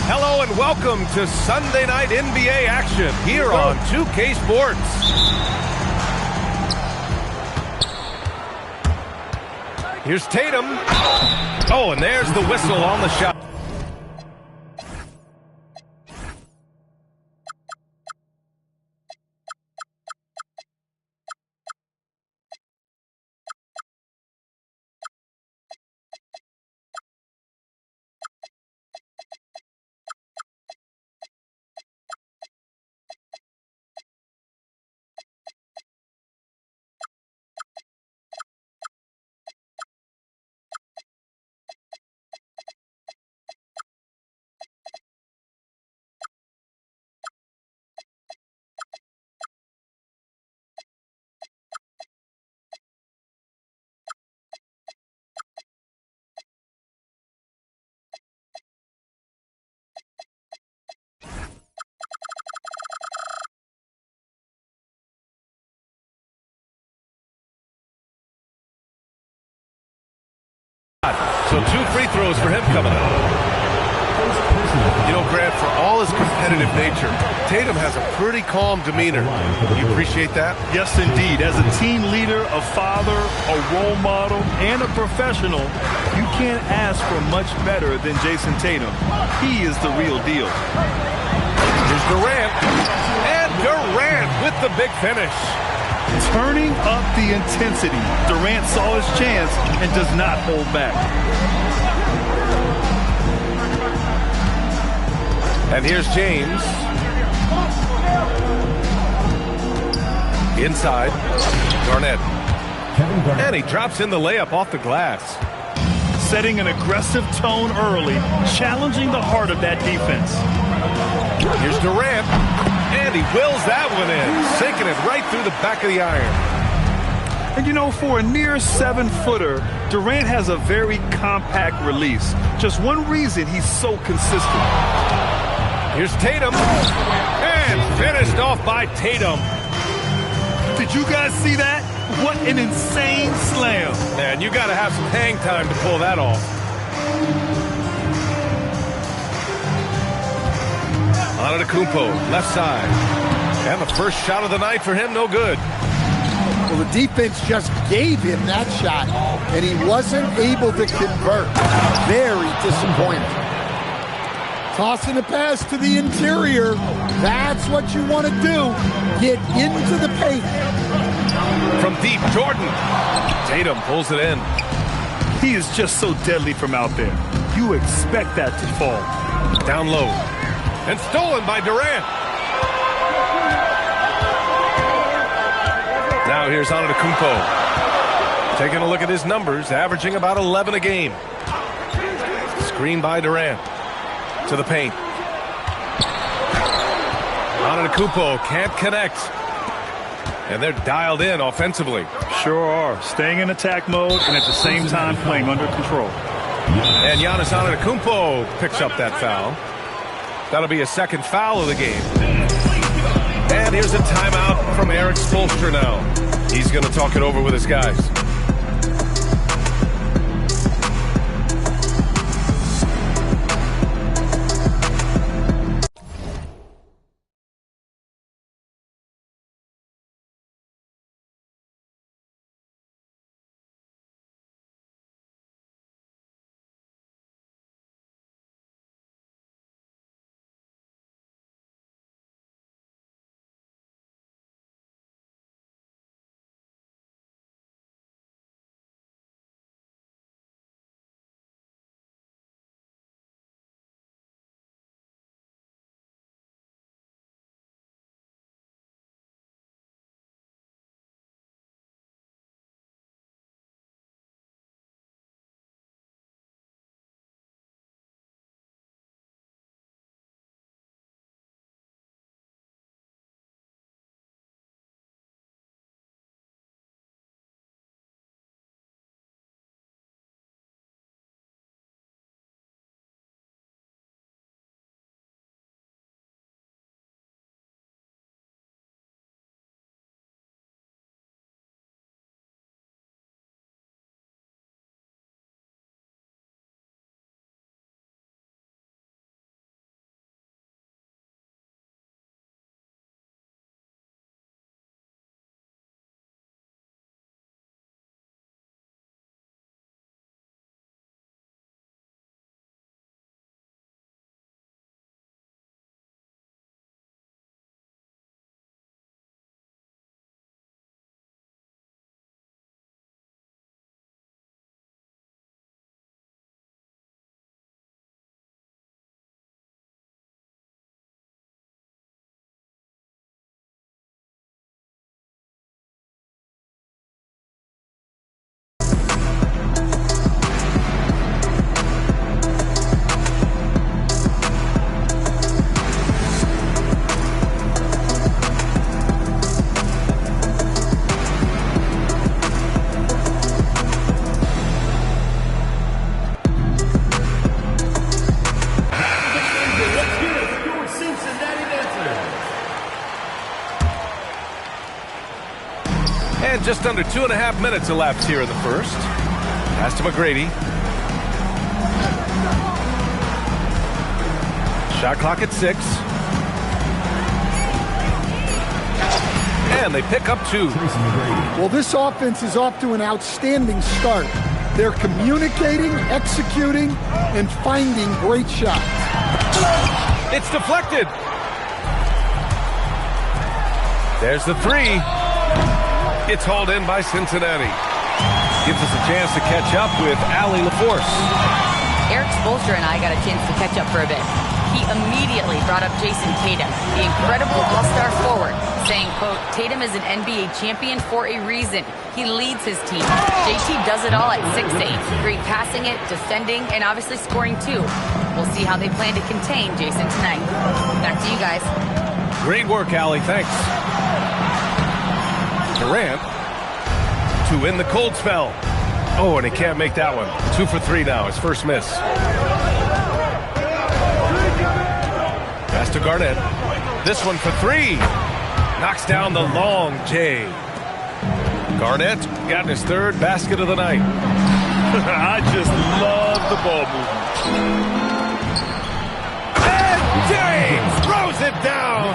Hello and welcome to Sunday Night NBA action here on 2K Sports. Here's Tatum. Oh, and there's the whistle on the shot. So 2 free throws for him coming up. You know, Grant, for all his competitive nature, Tatum has a pretty calm demeanor. You appreciate that? Yes, indeed. As a team leader, a father, a role model, and a professional, you can't ask for much better than Jason Tatum. He is the real deal. Here's Durant. And Durant with the big finish. Turning up the intensity. Durant saw his chance and does not hold back. And here's James. Inside. Garnett. And he drops in the layup off the glass. Setting an aggressive tone early, challenging the heart of that defense. Here's Durant. And he wills that one in, sinking it right through the back of the iron. And you know, for a near 7-footer, Durant has a very compact release. Just one reason he's so consistent. Here's Tatum. And finished off by Tatum. Did you guys see that? What an insane slam. Man, you got to have some hang time to pull that off. Antetokounmpo, left side. And the first shot of the night for him, no good. Well, the defense just gave him that shot, and he wasn't able to convert. Very disappointing. Tossing a pass to the interior. That's what you want to do. Get into the paint. From deep, Jordan. Tatum pulls it in. He is just so deadly from out there. You expect that to fall. Down low. And stolen by Durant. Now here's Antetokounmpo. Taking a look at his numbers, averaging about 11 a game. Screen by Durant. To the paint. Antetokounmpo can't connect. And they're dialed in offensively. Sure are. Staying in attack mode and at the same time playing under control. And Giannis Antetokounmpo picks up that foul. That'll be a second foul of the game. And here's a timeout from Erik Spoelstra now. He's going to talk it over with his guys. And just under 2.5 minutes elapsed here in the first. Pass to McGrady. Shot clock at 6. And they pick up 2. Well, this offense is off to an outstanding start. They're communicating, executing, and finding great shots. It's deflected. There's the 3. It's hauled in by Cincinnati. Gives us a chance to catch up with Allie LaForce. Erik Spoelstra and I got a chance to catch up for a bit. He immediately brought up Jayson Tatum, the incredible all-star forward, saying, quote, Tatum is an NBA champion for a reason. He leads his team. JT does it all at 6'8". Great passing it, defending, and obviously scoring too. We'll see how they plan to contain Jayson tonight. Back to you guys. Great work, Allie. Thanks. Durant to win the cold spell. Oh, and he can't make that one. 2 for 3 now, his first miss. Pass to Garnett. This one for 3. Knocks down the long J. Garnett got his 3rd basket of the night. I just love the ball movement. And James throws it down.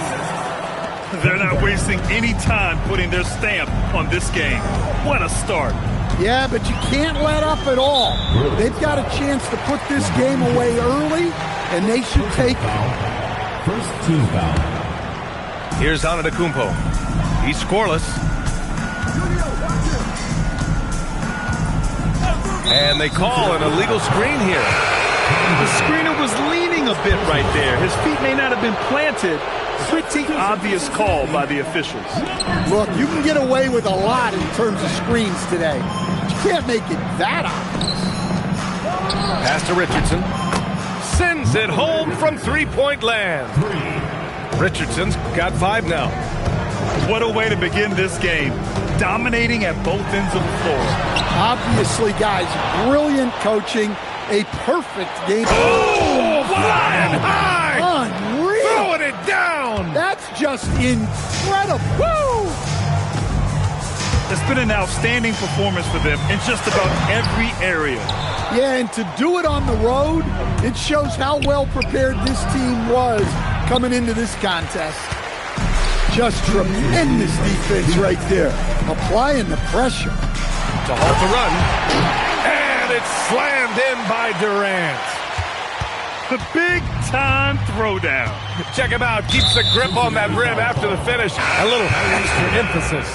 They're not wasting any time putting their stamp on this game. What a start. Yeah, but you can't let up at all. They've got a chance to put this game away early, and they should take it. First team foul. Here's Antetokounmpo. He's scoreless. And they call an illegal screen here. The screener was leaning a bit right there. His feet may not have been planted. Pretty obvious call by the officials. Look, you can get away with a lot in terms of screens today. You can't make it that obvious. Pass to Richardson. Sends it home from three-point land. Richardson's got 5 now. What a way to begin this game. Dominating at both ends of the floor. Obviously, guys, brilliant coaching. A perfect game. Oh, flying high! Unreal! Throwing it down! That's just incredible. Woo! It's been an outstanding performance for them in just about every area. Yeah, and to do it on the road, it shows how well prepared this team was coming into this contest. Just tremendous defense right there. Applying the pressure. To halt the run. And it's slammed in by Durant. The big-time throwdown. Check him out. Keeps the grip on that rim after the finish. A little extra emphasis.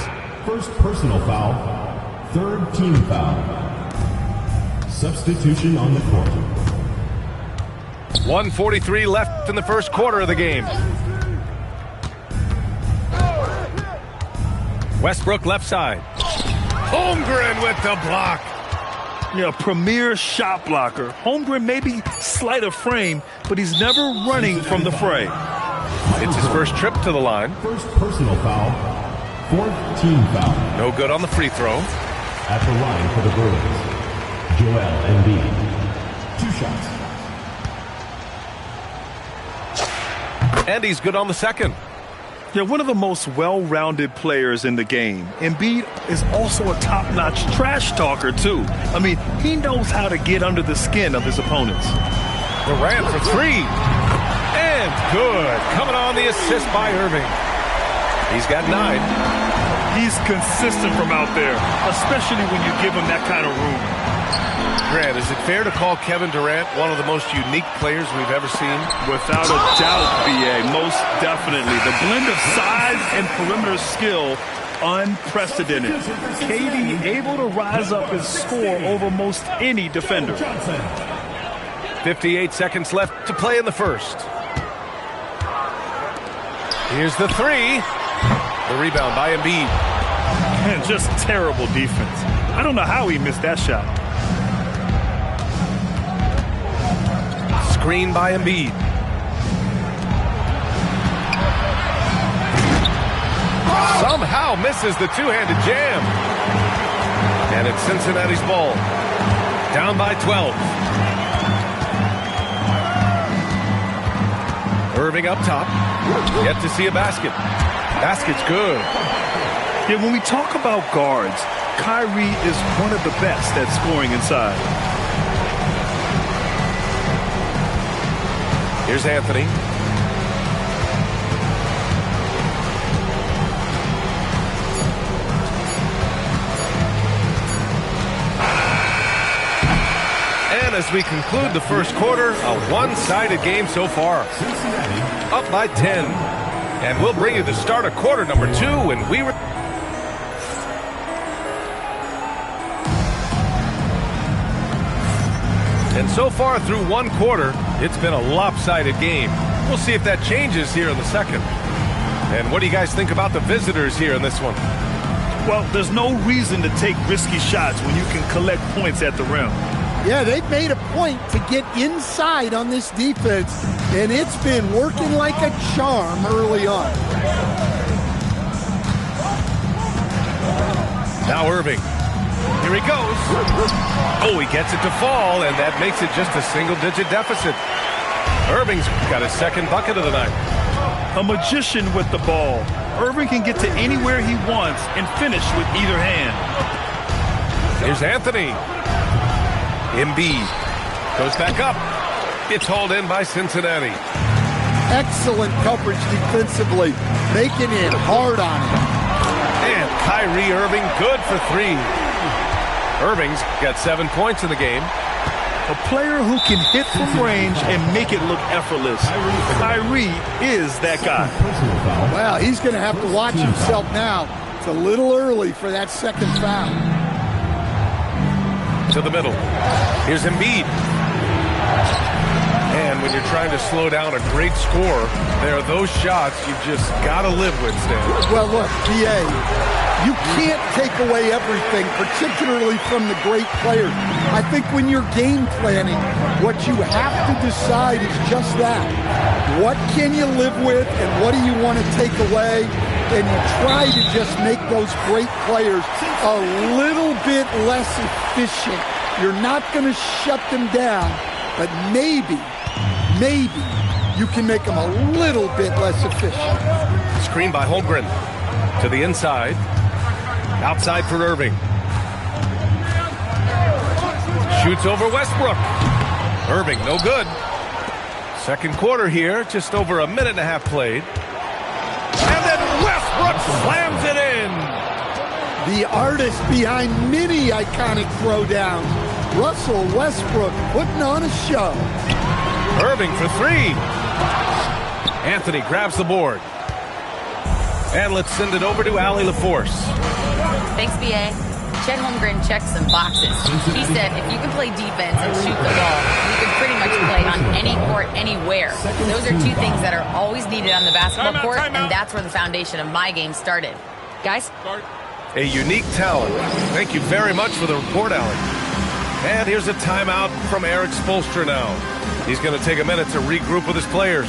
First personal foul. 3rd team foul. Substitution on the court. 1:43 left in the first quarter of the game. Westbrook left side. Holmgren with the block. Yeah, premier shot blocker. Holmgren may be slight of frame, but he's never running from the fray. It's his first trip to the line. First personal foul. 4th team foul. No good on the free throw. At the line for the Bruins, Joel Embiid. 2 shots. And he's good on the second. Yeah, one of the most well-rounded players in the game. Embiid is also a top-notch trash talker, too. I mean, he knows how to get under the skin of his opponents. Durant for 3. And good. Coming on the assist by Irving. He's got 9. He's consistent from out there, especially when you give him that kind of room. Grant, is it fair to call Kevin Durant one of the most unique players we've ever seen? Without a doubt, B.A., most definitely. The blend of size and perimeter skill, unprecedented. KD able to rise up and score over most any defender. 58 seconds left to play in the first. Here's the 3. The rebound by Embiid. Man, just terrible defense. I don't know how he missed that shot. Screen by Embiid. Somehow misses the two-handed jam. And it's Cincinnati's ball. Down by 12. Irving up top. Yet to see a basket. Basket's good. Yeah, when we talk about guards, Kyrie is one of the best at scoring inside. Here's Anthony. And as we conclude the first quarter, a one-sided game so far. Up by 10. And we'll bring you the start of quarter number 2 when we were... And so far through one quarter, it's been a lopsided game. We'll see if that changes here in the second. And what do you guys think about the visitors here in this one? Well, there's no reason to take risky shots when you can collect points at the rim. Yeah, they've made a point to get inside on this defense, and it's been working like a charm early on. Now Irving. Here he goes. Oh, he gets it to fall, and that makes it just a single-digit deficit. Irving's got his second bucket of the night. A magician with the ball. Irving can get to anywhere he wants and finish with either hand. Here's Anthony. Embiid goes back up. It's hauled in by Cincinnati. Excellent coverage defensively, making it hard on him. And Kyrie Irving good for 3. Irving's got 7 points in the game. A player who can hit from range and make it look effortless. Kyrie is that guy. Well, he's going to have to watch himself now. It's a little early for that second foul. To the middle. Here's Embiid. And when you're trying to slow down a great score, there are those shots you just got to live with, Stan. Well, look, PA, you can't take away everything, particularly from the great players. I think when you're game planning, what you have to decide is just that. What can you live with and what do you want to take away? And you try to just make those great players a little bit less efficient. You're not going to shut them down, but maybe you can make them a little bit less efficient. Screen by Holmgren. To the inside. Outside for Irving. Shoots over Westbrook. Irving, no good. Second quarter here, just over a minute and a half played. And then Westbrook slams it in. The artist behind many iconic throwdowns, Russell Westbrook, putting on a show. Irving for 3. Anthony grabs the board. And let's send it over to Allie LaForce. Thanks, BA. Chet Holmgren checked some boxes. He said if you can play defense and shoot the ball, you can pretty much play on any court, anywhere. Those are 2 things that are always needed on the basketball court, and that's where the foundation of my game started. Guys? A unique talent. Thank you very much for the report, Allie. And here's a timeout from Erik Spoelstra now. He's going to take a minute to regroup with his players.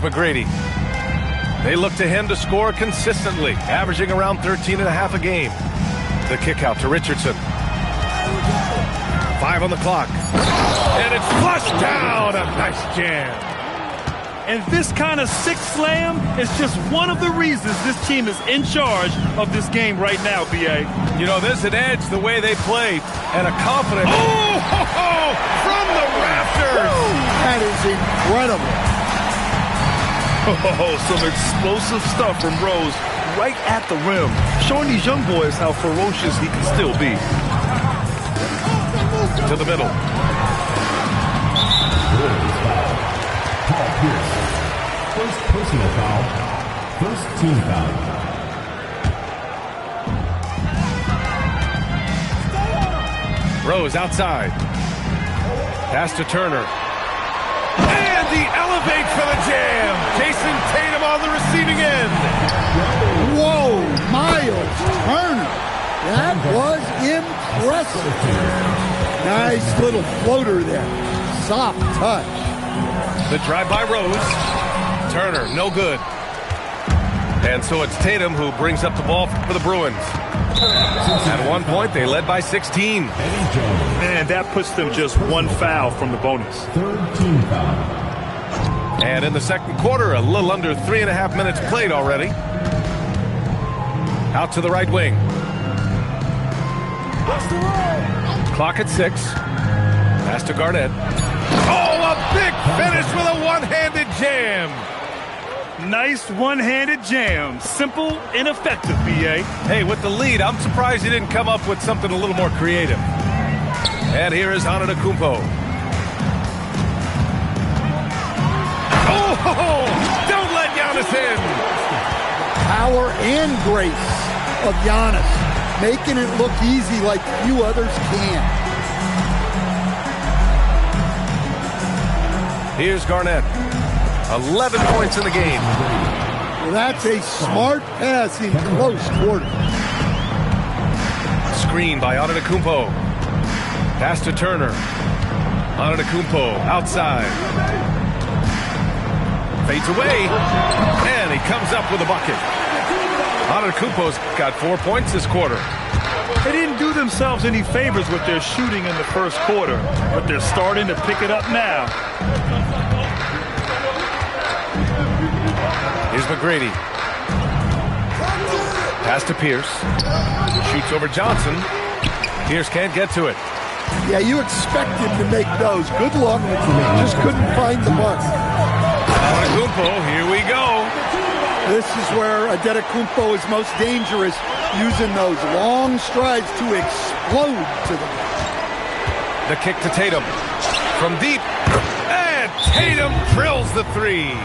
McGrady. They look to him to score consistently, averaging around 13.5 a game. The kick out to Richardson. 5 on the clock. And it's flushed down. A nice jam. And this kind of sixth slam is just one of the reasons this team is in charge of this game right now, B.A. You know, there's an edge the way they play and a confidence. Oh, from the rafters. That is incredible. Oh, some explosive stuff from Rose right at the rim, showing these young boys how ferocious he can still be. To the middle. Paul Pierce. First personal foul. First team foul. Rose outside. Pass to Turner. And the elevate for the jam. Jason Tatum on the receiving end. Whoa, Miles Turner. That was impressive. Nice little floater there. Soft touch. The drive by Rose. Turner, no good. And so it's Tatum who brings up the ball for the Bruins. At one point, they led by 16. Man, that puts them just one foul from the bonus. Third team foul. And in the second quarter, a little under 3.5 minutes played already. Out to the right wing. Clock at 6. Pass to Garnett. Oh, a big finish with a one-handed jam. Nice one-handed jam. Simple and effective, B.A. Hey, with the lead, I'm surprised he didn't come up with something a little more creative. And here is Antetokounmpo. Oh, don't let Giannis in. Power and grace of Giannis, making it look easy like few others can. Here's Garnett. 11 points in the game. Well, that's a smart pass in close quarter. Screen by Antetokounmpo. Pass to Turner. Antetokounmpo outside. Fades away. And he comes up with a bucket. Antetokounmpo's got 4 points this quarter. They didn't do themselves any favors with their shooting in the first quarter, but they're starting to pick it up now. Here's McGrady. Pass to Pierce. Shoots over Johnson. Pierce can't get to it. Yeah, you expect him to make those. Good luck. Just couldn't find the mark. Antetokounmpo, here we go. This is where Antetokounmpo is most dangerous, using those long strides to explode to the rim. The kick to Tatum. From deep. And Tatum drills the three.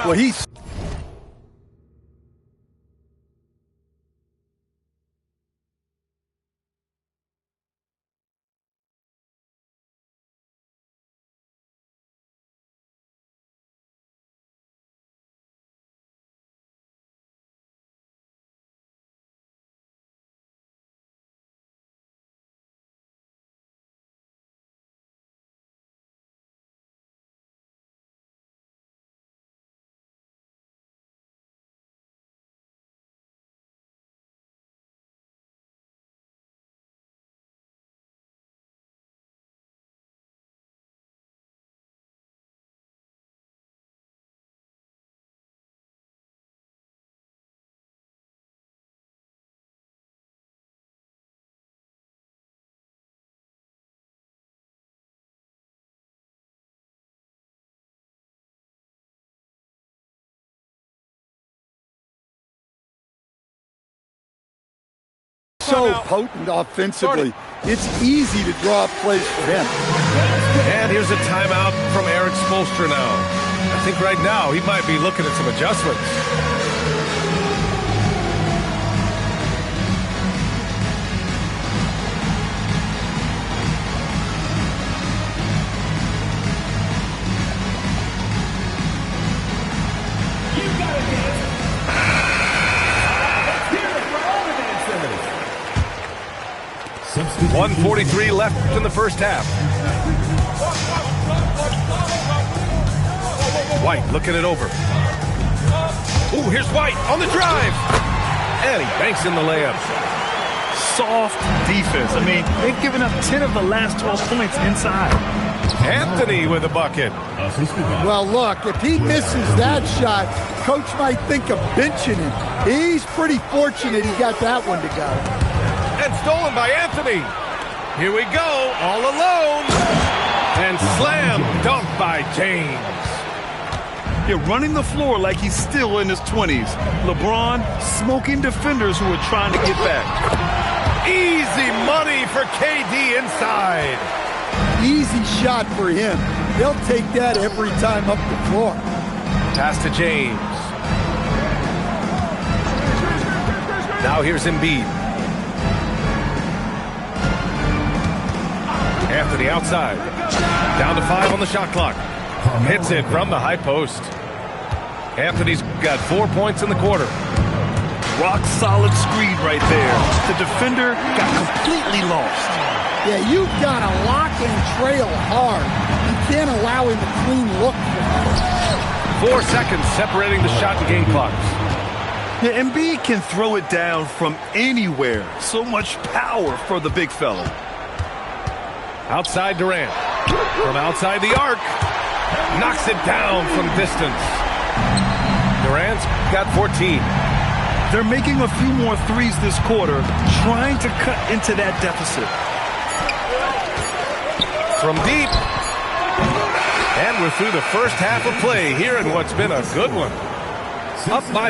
Well, he's... so potent offensively. It's easy to draw up plays for him. And here's a timeout from Erik Spoelstra now. I think right now he might be looking at some adjustments. You got it, man. 1:43 left in the first half. White looking it over. Ooh, here's White on the drive. And he banks in the layup. Soft defense. I mean, they've given up 10 of the last 12 points inside. Anthony with a bucket. Well, look, if he misses that shot, coach might think of benching him. He's pretty fortunate he got that one to go. And stolen by Anthony. Here we go, all alone. And slam dunk by James. You're running the floor like he's still in his 20s. LeBron smoking defenders who are trying to get back. Easy money for KD inside. Easy shot for him. They'll take that every time up the floor. Pass to James. Now here's Embiid. Anthony outside. Down to 5 on the shot clock. Hits it from the high post. Anthony's got 4 points in the quarter. Rock solid screen right there. The defender got completely lost. Yeah, you've got to lock and trail hard. You can't allow him a clean look. 4 seconds separating the shot and game clocks. Yeah, Embiid can throw it down from anywhere. So much power for the big fella. Outside Durant. From outside the arc. Knocks it down from distance. Durant's got 14. They're making a few more threes this quarter, trying to cut into that deficit. From deep. And we're through the first half of play here in what's been a good one. Up by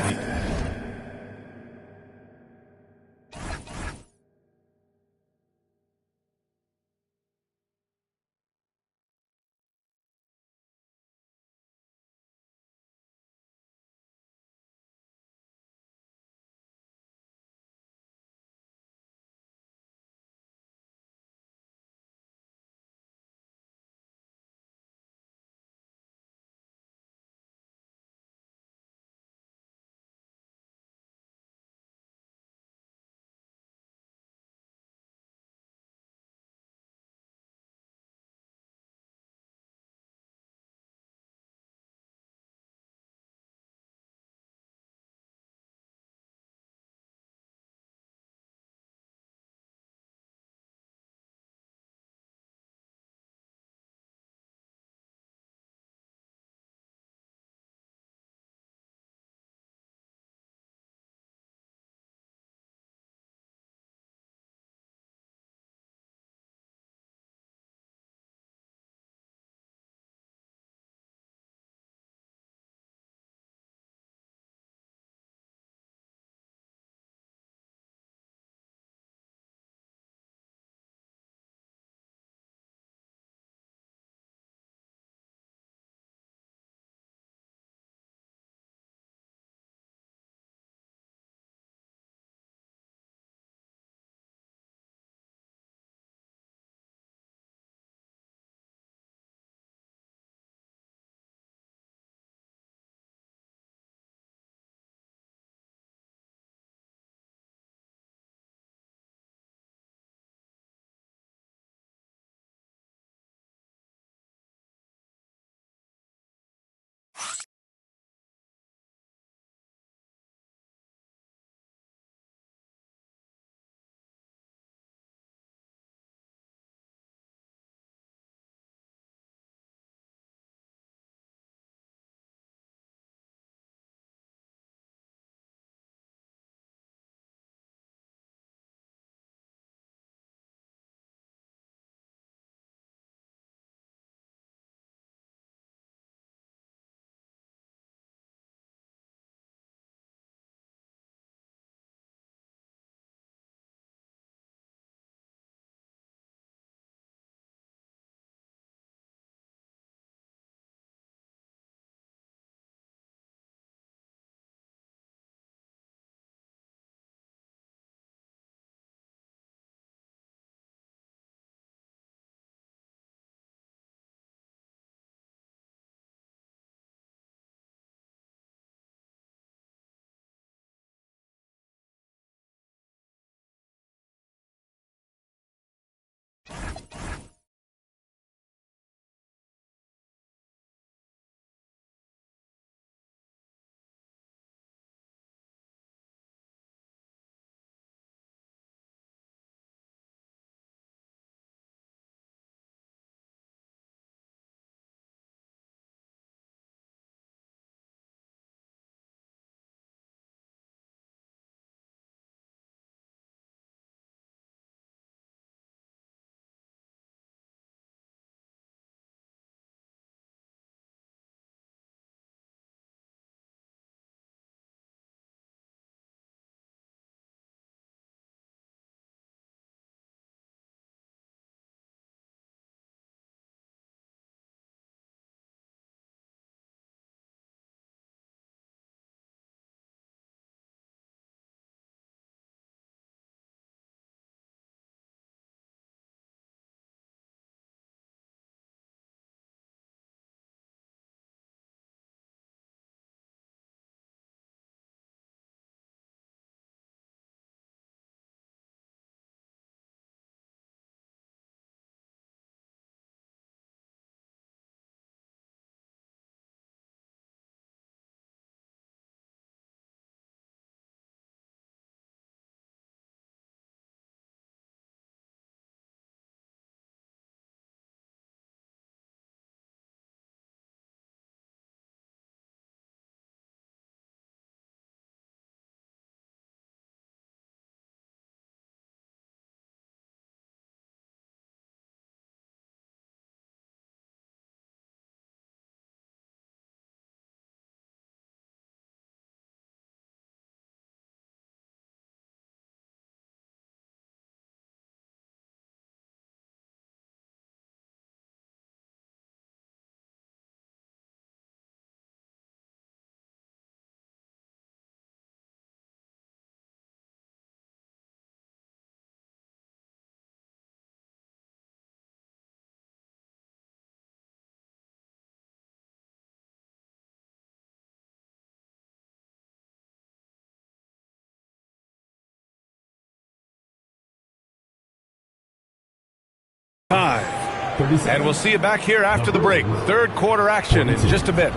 And we'll see you back here after the break. Third quarter action in just a bit.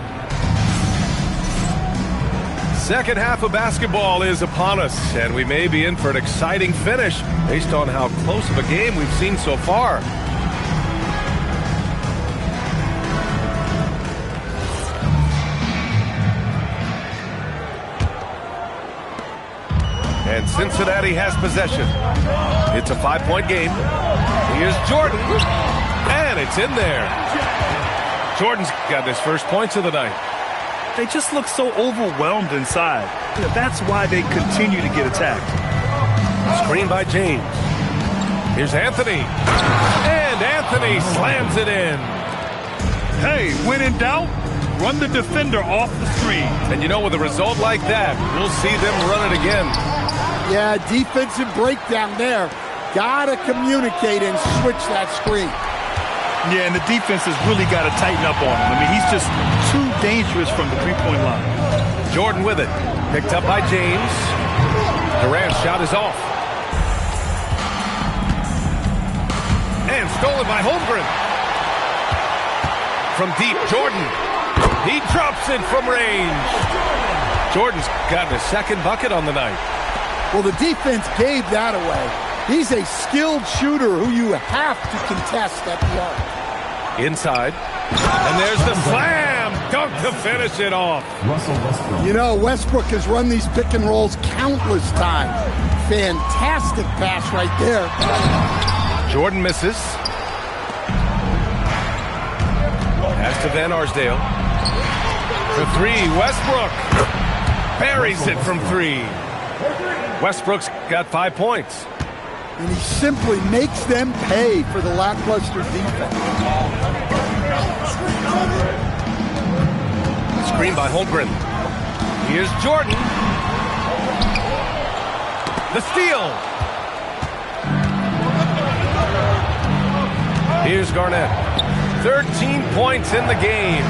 Second half of basketball is upon us, and we may be in for an exciting finish based on how close of a game we've seen so far. And Cincinnati has possession. It's a 5-point game. Here's Jordan. And it's in there. Jordan's got his first points of the night. They just look so overwhelmed inside. That's why they continue to get attacked. Screen by James. Here's Anthony. And Anthony slams it in. Hey, when in doubt, run the defender off the screen. And you know, with a result like that, we'll see them run it again. Yeah, defensive breakdown there. Gotta communicate and switch that screen. Yeah, and the defense has really got to tighten up on him. I mean, he's just too dangerous from the three-point line. Jordan with it. Picked up by James. Durant's shot is off. And stolen by Holmgren. From deep, Jordan. He drops it from range. Jordan's gotten his second bucket on the night. Well, the defense gave that away. He's a skilled shooter who you have to contest at the arc. Inside. And there's the slam. Dunk to finish it off. Russell Westbrook. You know, Westbrook has run these pick and rolls countless times. Fantastic pass right there. Jordan misses. Pass to Van Arsdale. For three, Westbrook. Buries it from three. Westbrook's got 5 points. And he simply makes them pay for the lackluster defense. Screen by Holmgren. Here's Jordan. The steal. Here's Garnett. 13 points in the game.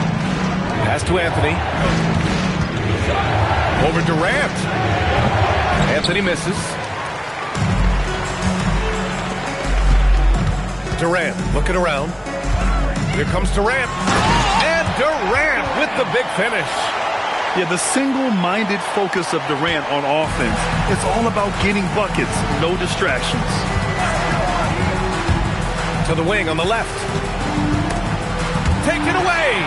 Pass to Anthony. Over Durant. Anthony misses. Durant looking around. Here comes Durant. And Durant with the big finish. Yeah, the single-minded focus of Durant on offense. It's all about getting buckets, no distractions. To the wing on the left. Taken away.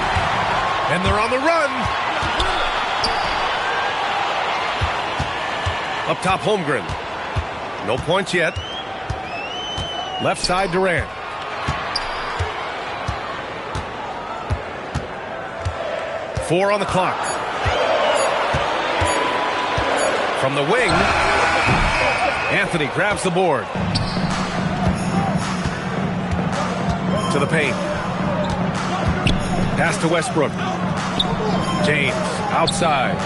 And they're on the run. Up top, Holmgren. No points yet. Left side, Durant. Four on the clock. From the wing, Anthony grabs the board. To the paint. Pass to Westbrook. James, outside.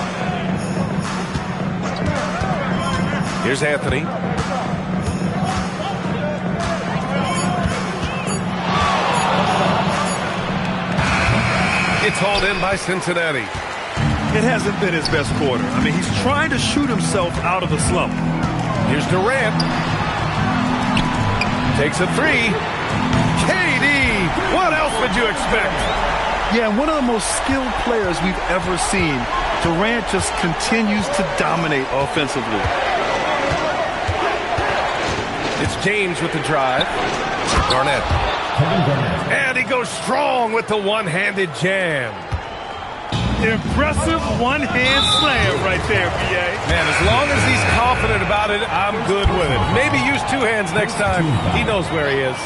Here's Anthony. It's hauled in by Cincinnati. It hasn't been his best quarter. I mean, he's trying to shoot himself out of the slump. Here's Durant. Takes a three. KD! What else would you expect? Yeah, one of the most skilled players we've ever seen. Durant just continues to dominate offensively. It's James with the drive. Garnett. And he goes strong with the one-handed jam. Impressive one-hand slam right there, B.A. Man, as long as he's confident about it, I'm good with it. Maybe use two hands next time. He knows where he is.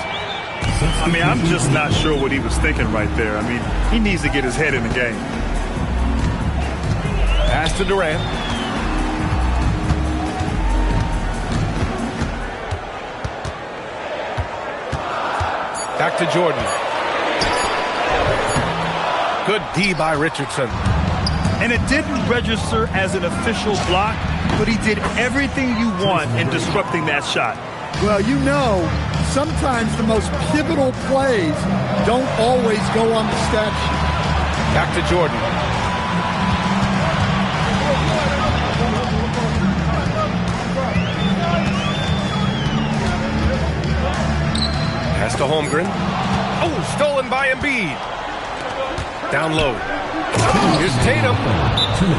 I mean, I'm just not sure what he was thinking right there. I mean, he needs to get his head in the game. Pass to Durant. Back to Jordan. Good D by Richardson. And it didn't register as an official block, but he did everything you want in disrupting that shot. Well, you know, sometimes the most pivotal plays don't always go on the stat sheet. Back to Jordan. Pass Pass to Holmgren. Oh, stolen by Embiid. Down low. Here's Tatum.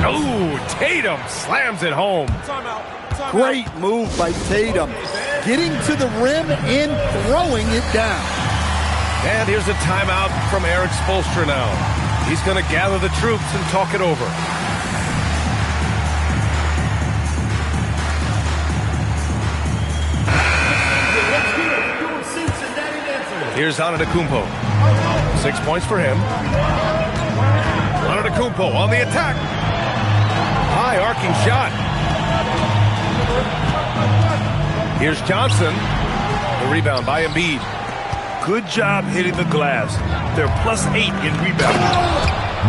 Oh, Tatum slams it home. Great move by Tatum. Getting to the rim and throwing it down. And here's a timeout from Erik Spoelstra now. He's going to gather the troops and talk it over. Here's Antetokounmpo. 6 points for him. Antetokounmpo on the attack. High arcing shot. Here's Johnson. The rebound by Embiid. Good job hitting the glass. They're +8 in rebounding.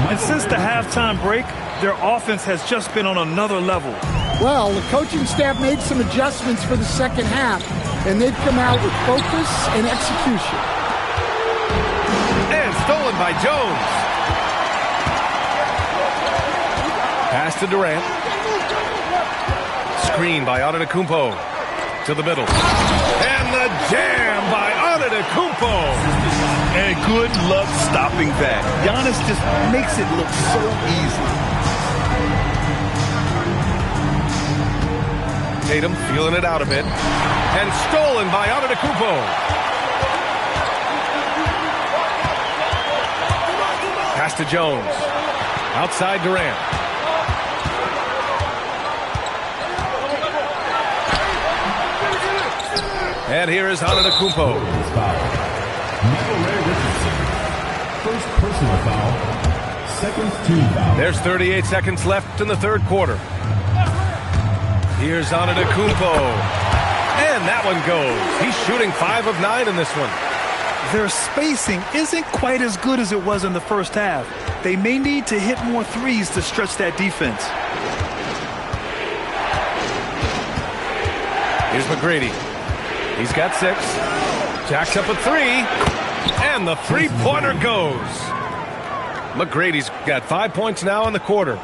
And since the halftime break, their offense has just been on another level. Well, the coaching staff made some adjustments for the second half, and they've come out with focus and execution. And stolen by Jones. Pass to Durant. Screen by Antetokounmpo. To the middle. And the jam by Antetokounmpo. And good luck stopping that. Giannis just makes it look so easy. Tatum feeling it out a bit. And stolen by Antetokounmpo. Pass to Jones. Outside Durant. And here is Antetokounmpo. First personal foul. Second team foul. There's 38 seconds left in the third quarter. Here's Antetokounmpo. And that one goes. He's shooting 5 of 9 in this one. Their spacing isn't quite as good as it was in the first half. They may need to hit more threes to stretch that defense. Here's McGrady. He's got 6. Jacks up a 3. And the three-pointer goes. McGrady's got 5 points now in the quarter.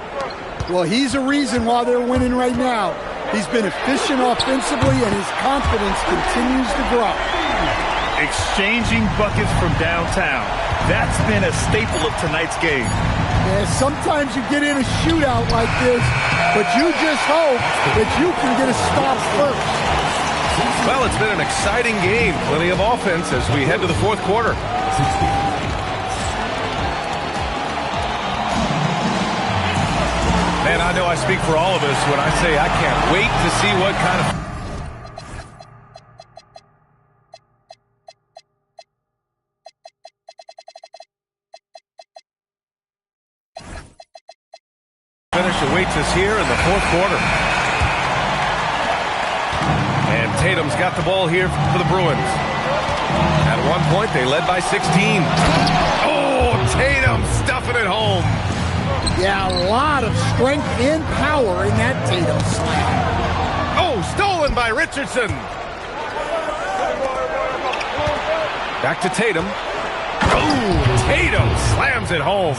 Well, he's a reason why they're winning right now. He's been efficient offensively, and his confidence continues to grow. Exchanging buckets from downtown. That's been a staple of tonight's game. Yeah, sometimes you get in a shootout like this, but you just hope that you can get a stop first. Well, it's been an exciting game. Plenty of offense as we head to the fourth quarter. Man, I know I speak for all of us when I say I can't wait to see what kind of finish awaits us here in the fourth quarter. And Tatum's got the ball here for the Bruins. At one point, they led by 16. Oh, Tatum stuffing it home. Yeah, a lot of strength and power in that Tatum slam. Oh, stolen by Richardson. Back to Tatum. Oh, Tatum slams it home.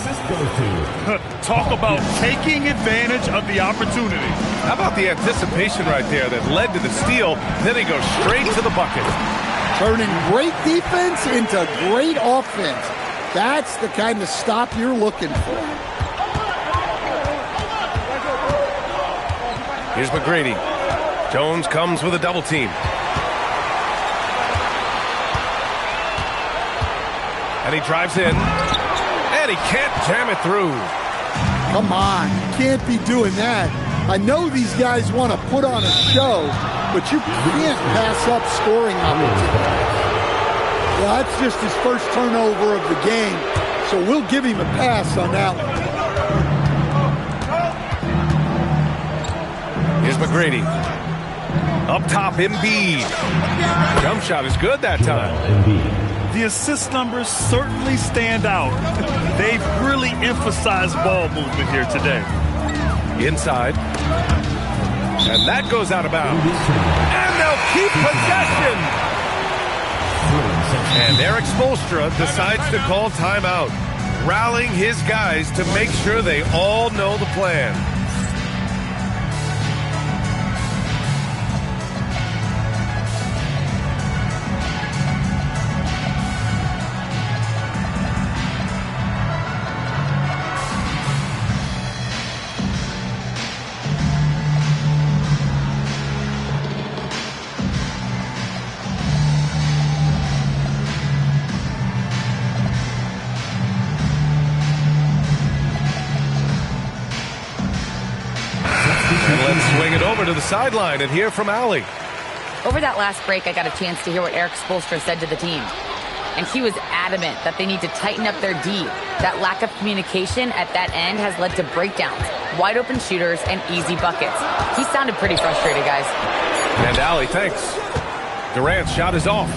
Talk about taking advantage of the opportunity. How about the anticipation right there that led to the steal? Then he goes straight to the bucket. Turning great defense into great offense. That's the kind of stop you're looking for. Here's McGrady. Jones comes with a double team. And he drives in. And he can't jam it through. Come on, you can't be doing that. I know these guys want to put on a show, but you can't pass up scoring opportunities. Well, that's just his first turnover of the game, so we'll give him a pass on that one. Here's McGrady. Up top, Embiid. Jump shot is good that time. The assist numbers certainly stand out. They've really emphasized ball movement here today. Inside. And that goes out of bounds. And they'll keep possession. And Erik Spoelstra decides to call timeout, rallying his guys to make sure they all know the plan. over to the sideline and hear from Allie. Over that last break, I got a chance to hear what Erik Spoelstra said to the team. And he was adamant that they need to tighten up their D. That lack of communication at that end has led to breakdowns, wide open shooters, and easy buckets. He sounded pretty frustrated, guys. And Allie, thanks. Durant's shot is off.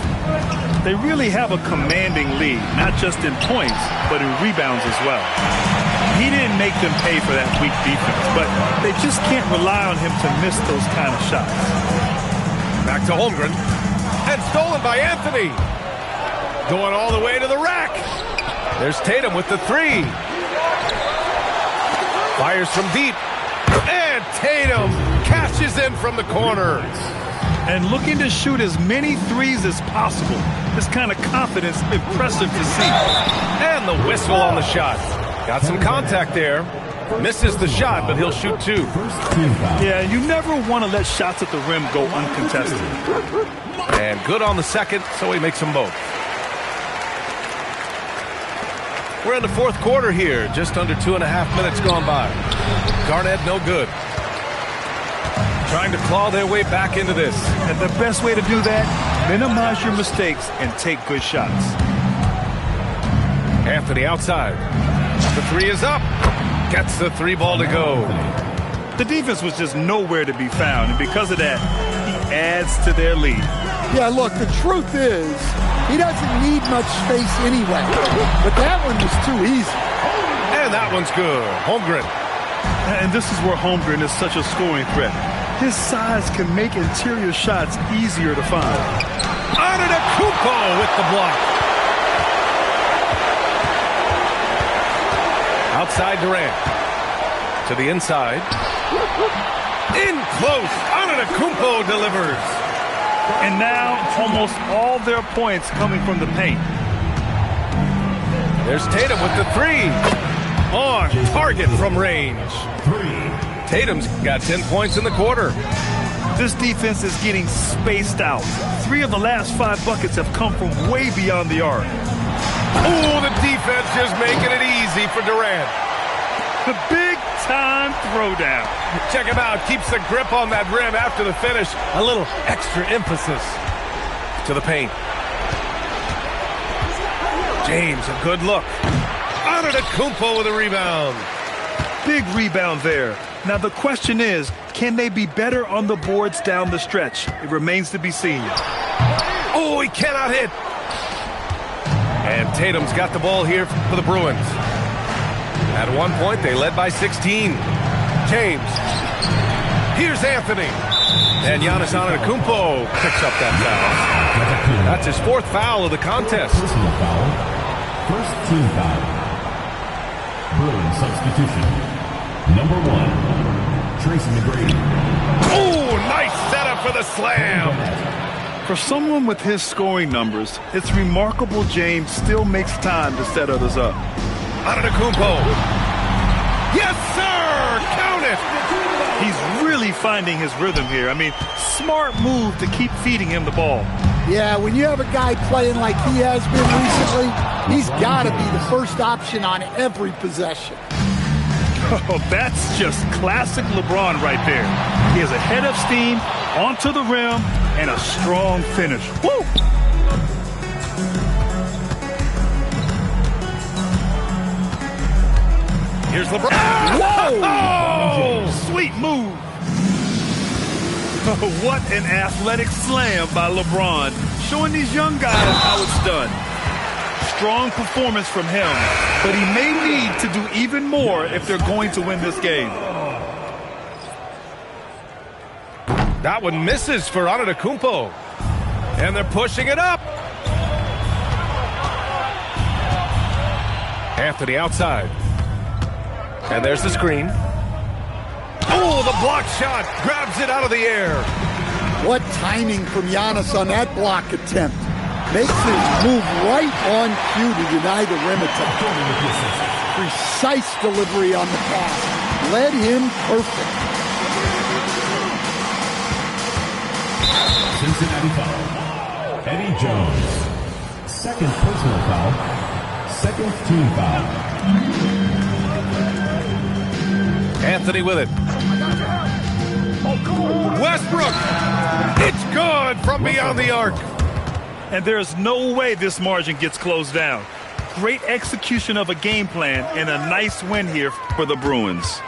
They really have a commanding lead, not just in points, but in rebounds as well. He didn't make them pay for that weak defense, but they just can't rely on him to miss those kind of shots. Back to Holmgren. And stolen by Anthony. Going all the way to the rack. There's Tatum with the three. Fires from deep. And Tatum cashes in from the corner. And looking to shoot as many threes as possible. This kind of confidence, impressive to see. And the whistle on the shot. Got some contact there. Misses the shot, but he'll shoot two. Yeah, you never want to let shots at the rim go uncontested. And good on the second, so he makes them both. We're in the fourth quarter here. Just under 2.5 minutes gone by. Garnett no good. Trying to claw their way back into this. And the best way to do that, minimize your mistakes and take good shots. Anthony outside. The three is up. Gets the three ball to go. The defense was just nowhere to be found, and because of that, he adds to their lead. Yeah, look, the truth is, he doesn't need much space anyway. But that one was too easy. And that one's good. Holmgren. And this is where Holmgren is such a scoring threat. His size can make interior shots easier to find. Antetokounmpo with the block. Outside Durant. To the inside. In close. Antetokounmpo delivers. And now almost all their points coming from the paint. There's Tatum with the three. On target from range. Tatum's got 10 points in the quarter. This defense is getting spaced out. 3 of the last 5 buckets have come from way beyond the arc. Oh, the defense just making it easy for Durant. The big-time throwdown. Check him out. Keeps the grip on that rim after the finish. A little extra emphasis to the paint. James, a good look. Antetokounmpo with a rebound. Big rebound there. Now the question is, can they be better on the boards down the stretch? It remains to be seen. Oh, he cannot hit. And Tatum's got the ball here for the Bruins. At one point, they led by 16. James. Here's Anthony. And Giannis Antetokounmpo picks up that foul. That's his 4th foul of the contest. Personal foul. First team foul. Bruins substitution. Number 1, Tracy McGrady. Oh, nice setup for the slam. For someone with his scoring numbers, it's remarkable James still makes time to set others up. Antetokounmpo. Yes, sir! Count it! He's really finding his rhythm here. I mean, smart move to keep feeding him the ball. Yeah, when you have a guy playing like he has been recently, he's got to be the first option on every possession. Oh, that's just classic LeBron right there. He has a head of steam, onto the rim, and a strong finish. Woo! Here's LeBron. Whoa! Oh, sweet move. What an athletic slam by LeBron, showing these young guys how it's done. Strong performance from him, but he may need to do even more if they're going to win this game. That one misses for Antetokounmpo. And they're pushing it up. Anthony outside. And there's the screen. Oh, the block shot. Grabs it out of the air. What timing from Giannis on that block attempt. Makes his move right on cue to deny the rim attack. Precise delivery on the pass. Led him perfect. Cincinnati foul. Eddie Jones. Second personal foul. Second team foul. Anthony with it. Westbrook. It's good from beyond the arc. And there's no way this margin gets closed down. Great execution of a game plan and a nice win here for the Bruins.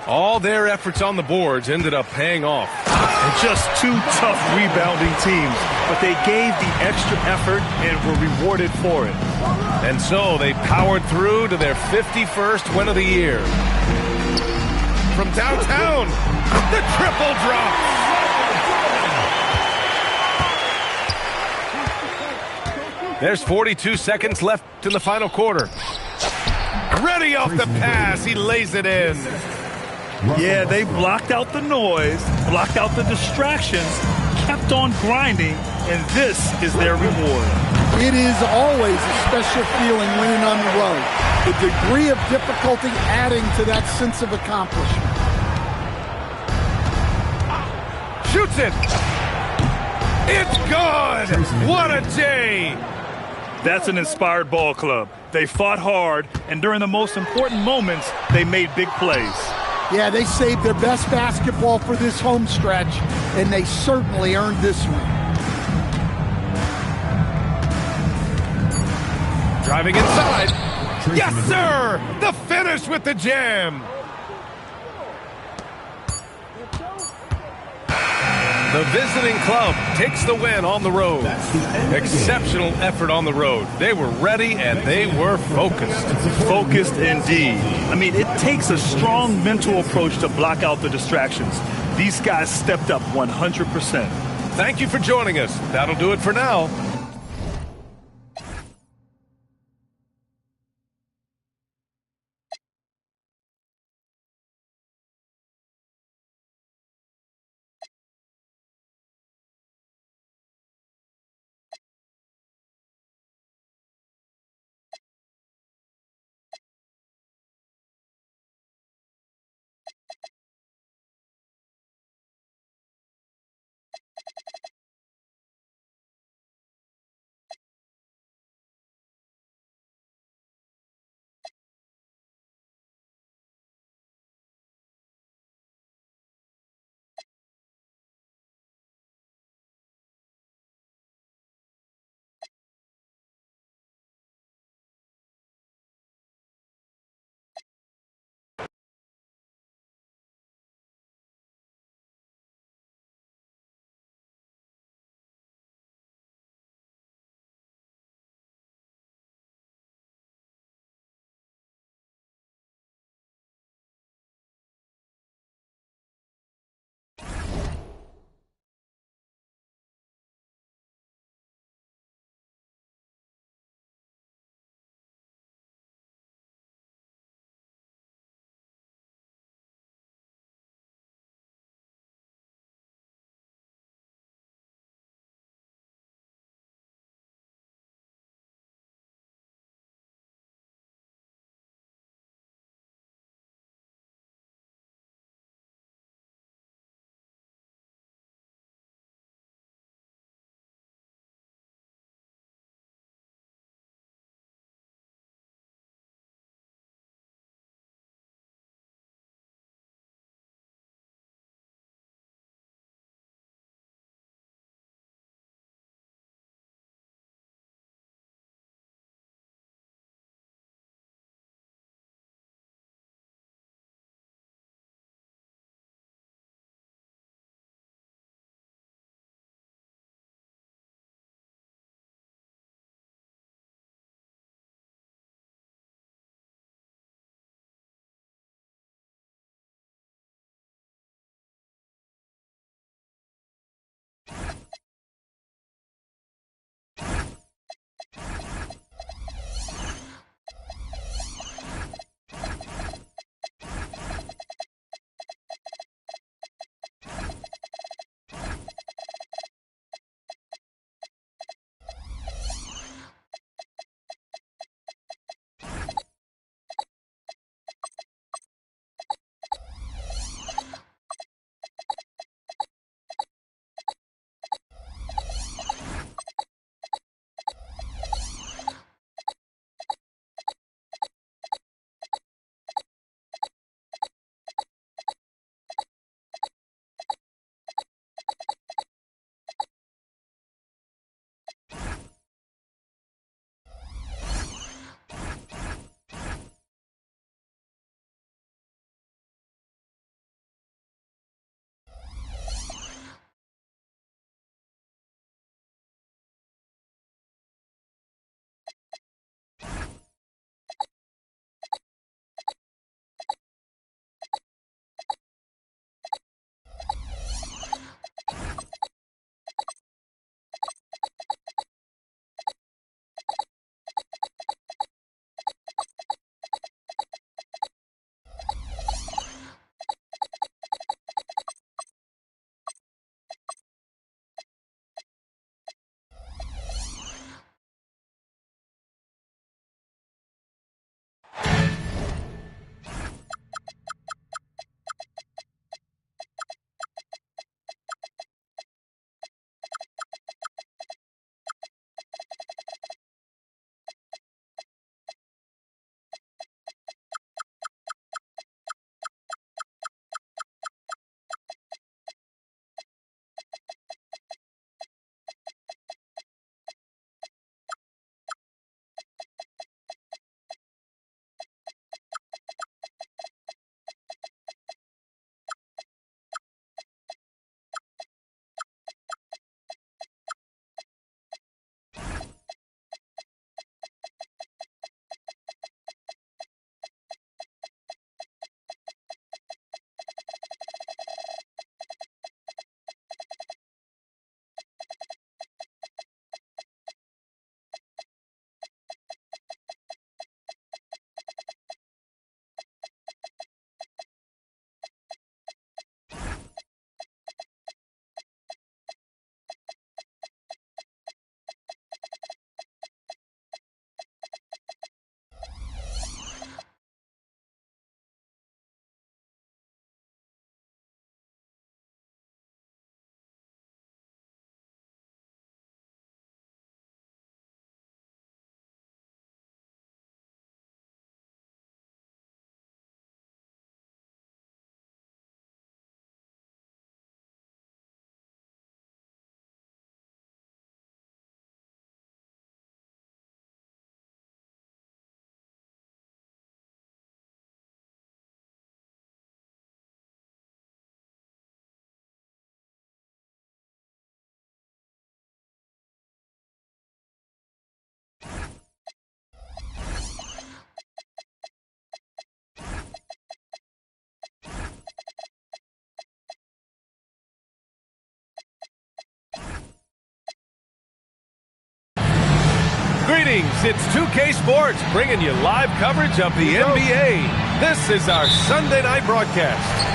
All their efforts on the boards ended up paying off. And just two tough rebounding teams, but they gave the extra effort and were rewarded for it. And so they powered through to their 51st win of the year. From downtown, the triple drop. There's 42 seconds left in the final quarter. Ready off the pass, he lays it in. Yeah, they blocked out the noise, blocked out the distractions, kept on grinding, and this is their reward. It is always a special feeling winning on the road. The degree of difficulty adding to that sense of accomplishment. Shoots it. It's good. What a day. That's an inspired ball club. They fought hard, and during the most important moments, they made big plays. Yeah, they saved their best basketball for this home stretch, and they certainly earned this one. Driving inside. Yes, sir! The finish with the jam. The visiting club takes the win on the road. Exceptional effort on the road. They were ready and they were focused. Focused indeed. I mean, it takes a strong mental approach to block out the distractions. These guys stepped up 100%. Thank you for joining us. That'll do it for now. Greetings, it's 2K Sports bringing you live coverage of the NBA. This is our Sunday night broadcast.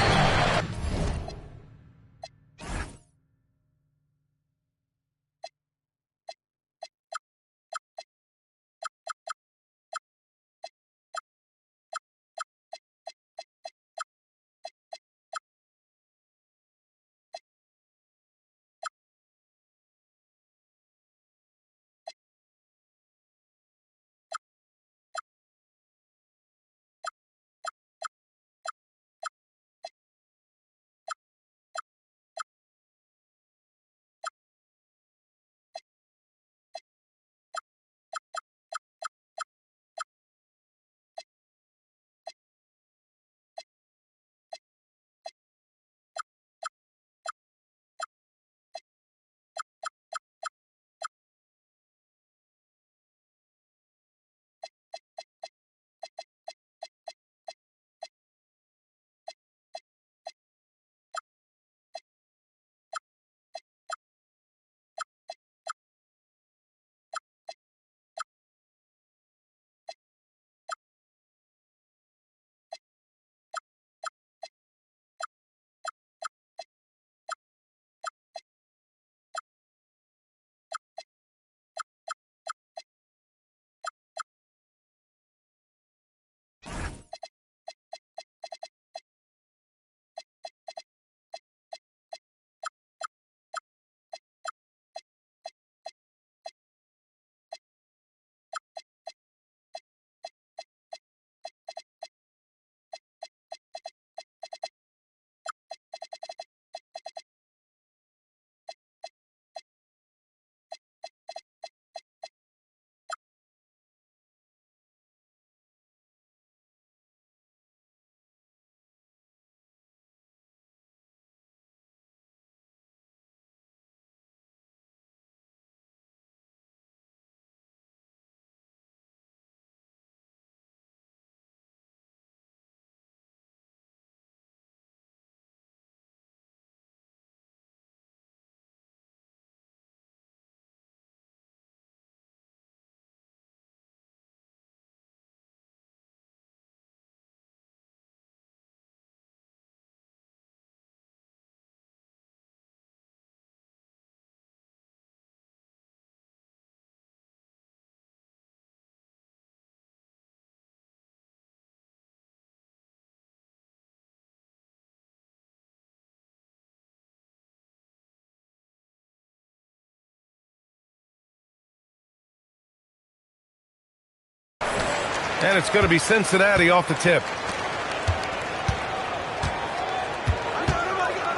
And it's going to be Cincinnati off the tip.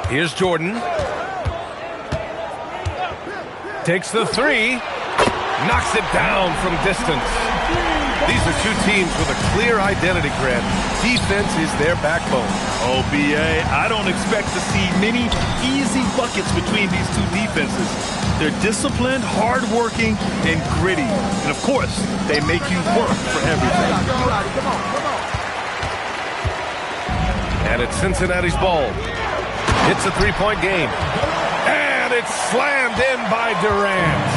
Here's Jordan. Takes the three. Knocks it down from distance. These are two teams with a clear identity, Grant. Defense is their backbone. Oh, B.A., I don't expect to see many easy buckets between these two defenses. They're disciplined, hardworking, and gritty. And, of course, they make you work for everything. And it's Cincinnati's ball. It's a three-point game. And it's slammed in by Durant.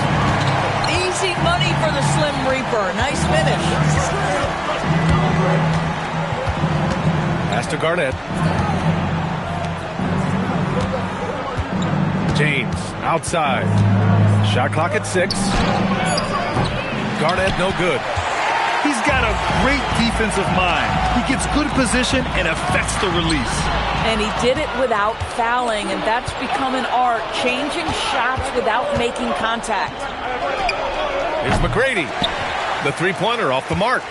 Easy money for the Slim Reaper. Nice finish. Pass to Garnett. James outside. Shot clock at 6. Garnett no good. He's got a great defensive mind. He gets good position and affects the release. And he did it without fouling, and that's become an art, changing shots without making contact. Here's McGrady. The three-pointer off the mark.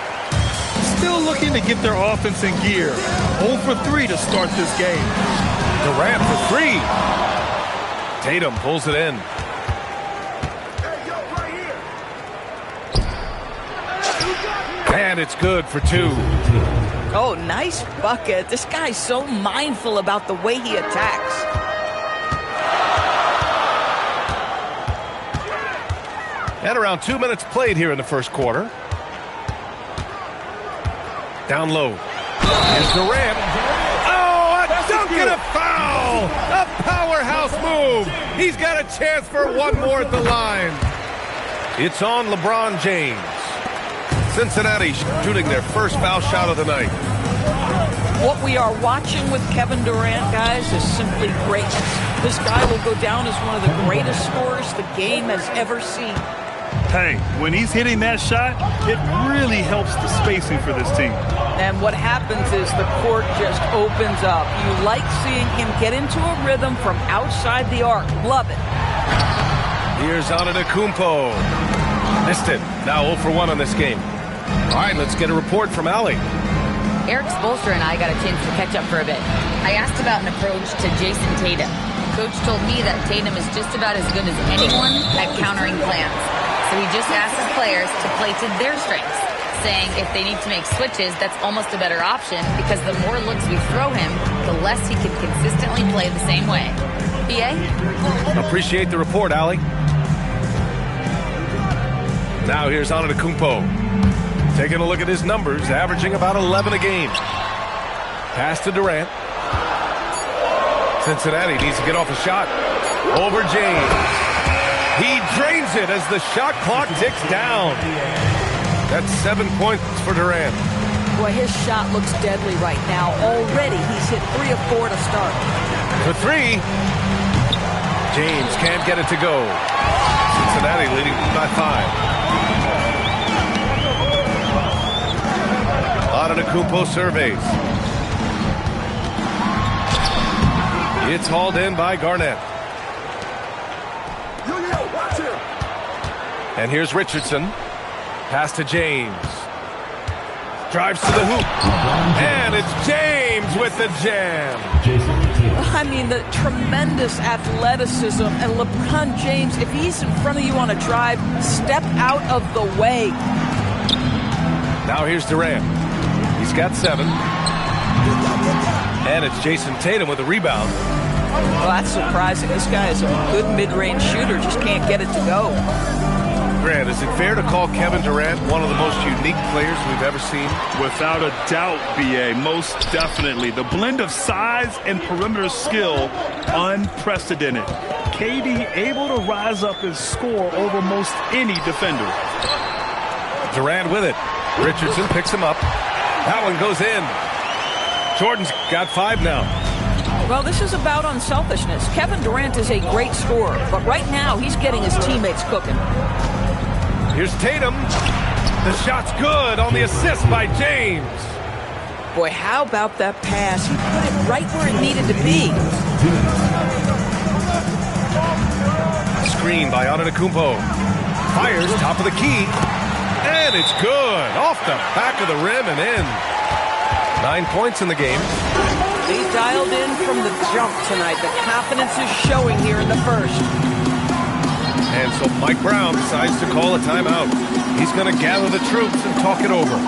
Still looking to get their offense in gear. 0 for 3 to start this game. Durant for 3. Tatum pulls it in. And it's good for 2. Oh, nice bucket. This guy's so mindful about the way he attacks. And around 2 minutes played here in the first quarter. Down low. Here's Durant. Oh, a dunk and a foul! A powerhouse move. He's got a chance for one more at the line. It's on LeBron James. Cincinnati shooting their first foul shot of the night. What we are watching with Kevin Durant, guys, is simply greatness. This guy will go down as one of the greatest scorers the game has ever seen. Hey, when he's hitting that shot, it really helps the spacing for this team. And what happens is the court just opens up. You like seeing him get into a rhythm from outside the arc. Love it. Here's Antetokounmpo. Missed it. Now 0 for 1 on this game. All right, let's get a report from Allie. Eric Spoelstra and I got a chance to catch up for a bit. I asked about an approach to Jason Tatum. Coach told me that Tatum is just about as good as anyone at countering plans. So he just asked his players to play to their strengths, saying if they need to make switches, that's almost a better option because the more looks we throw him, the less he can consistently play the same way. BA? Appreciate the report, Allie. Now here's Antetokounmpo. Taking a look at his numbers, averaging about 11 a game. Pass to Durant. Cincinnati needs to get off a shot. Over James. He drains it as the shot clock ticks down. That's 7 points for Durant. Boy, his shot looks deadly right now. Already he's hit 3 of 4 to start. For 3. James can't get it to go. Cincinnati leading by 5. Antetokounmpo surveys. It's hauled in by Garnett. And here's Richardson. Pass to James. Drives to the hoop. And it's James with the jam. I mean, the tremendous athleticism. And LeBron James, if he's in front of you on a drive, step out of the way. Now here's Durant. He's got 7. And it's Jason Tatum with a rebound. Well, that's surprising. This guy is a good mid-range shooter, just can't get it to go. Grant, is it fair to call Kevin Durant one of the most unique players we've ever seen? Without a doubt, BA, most definitely. The blend of size and perimeter skill, unprecedented. KD able to rise up and score over most any defender. Durant with it. Richardson picks him up. That one goes in. Jordan's got 5 now. Well, this is about unselfishness. Kevin Durant is a great scorer, but right now he's getting his teammates cooking. Here's Tatum. The shot's good on the assist by James. Boy, how about that pass? He put it right where it needed to be. Screen by Antetokounmpo. Fires top of the key. And it's good. Off the back of the rim and in. 9 points in the game. He dialed in from the jump tonight. The confidence is showing here in the first. And so Mike Brown decides to call a timeout. He's going to gather the troops and talk it over.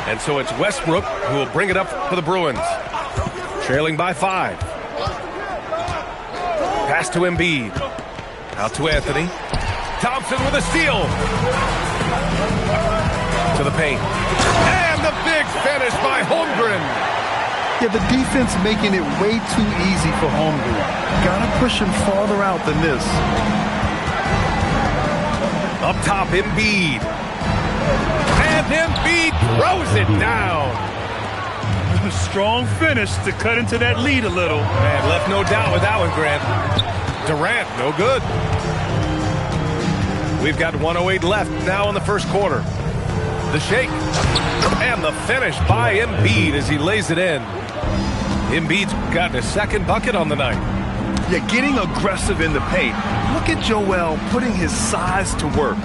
And so it's Westbrook who will bring it up for the Bruins. Trailing by 5. Pass to Embiid. Out to Anthony. Thompson with a steal. To the paint. And the big finish by Holmgren. Yeah, the defense making it way too easy for Holmgren. Gotta push him farther out than this. Up top, Embiid. And Embiid throws it down. A strong finish to cut into that lead a little. And left no doubt with that one, Grant. Durant, no good. We've got 1:08 left now in the first quarter. The shake. And the finish by Embiid as he lays it in. Embiid's gotten a second bucket on the night. Yeah, getting aggressive in the paint. Look at Joel putting his size to work.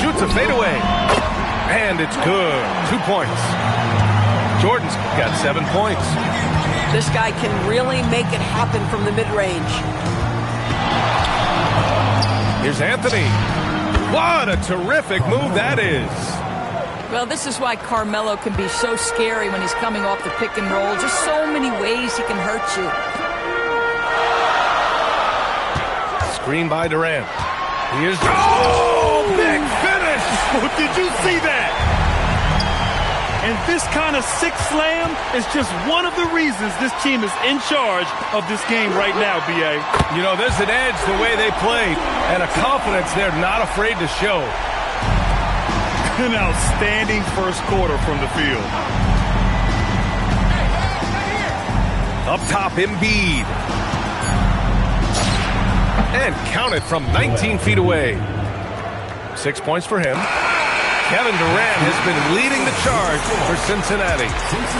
Shoots a fadeaway. And it's good. 2 points. Jordan's got 7 points. This guy can really make it happen from the mid-range. Here's Anthony. What a terrific move that is. Well, this is why Carmelo can be so scary when he's coming off the pick and roll. Just so many ways he can hurt you. Screen by Durant. Here's... Oh, big finish! Did you see that? And this kind of six slam is just one of the reasons this team is in charge of this game right now, B.A. You know, there's an edge the way they play and a confidence they're not afraid to show. An outstanding first quarter from the field. Up top, Embiid. And count it from 19 feet away. 6 points for him. Kevin Durant has been leading the charge for Cincinnati.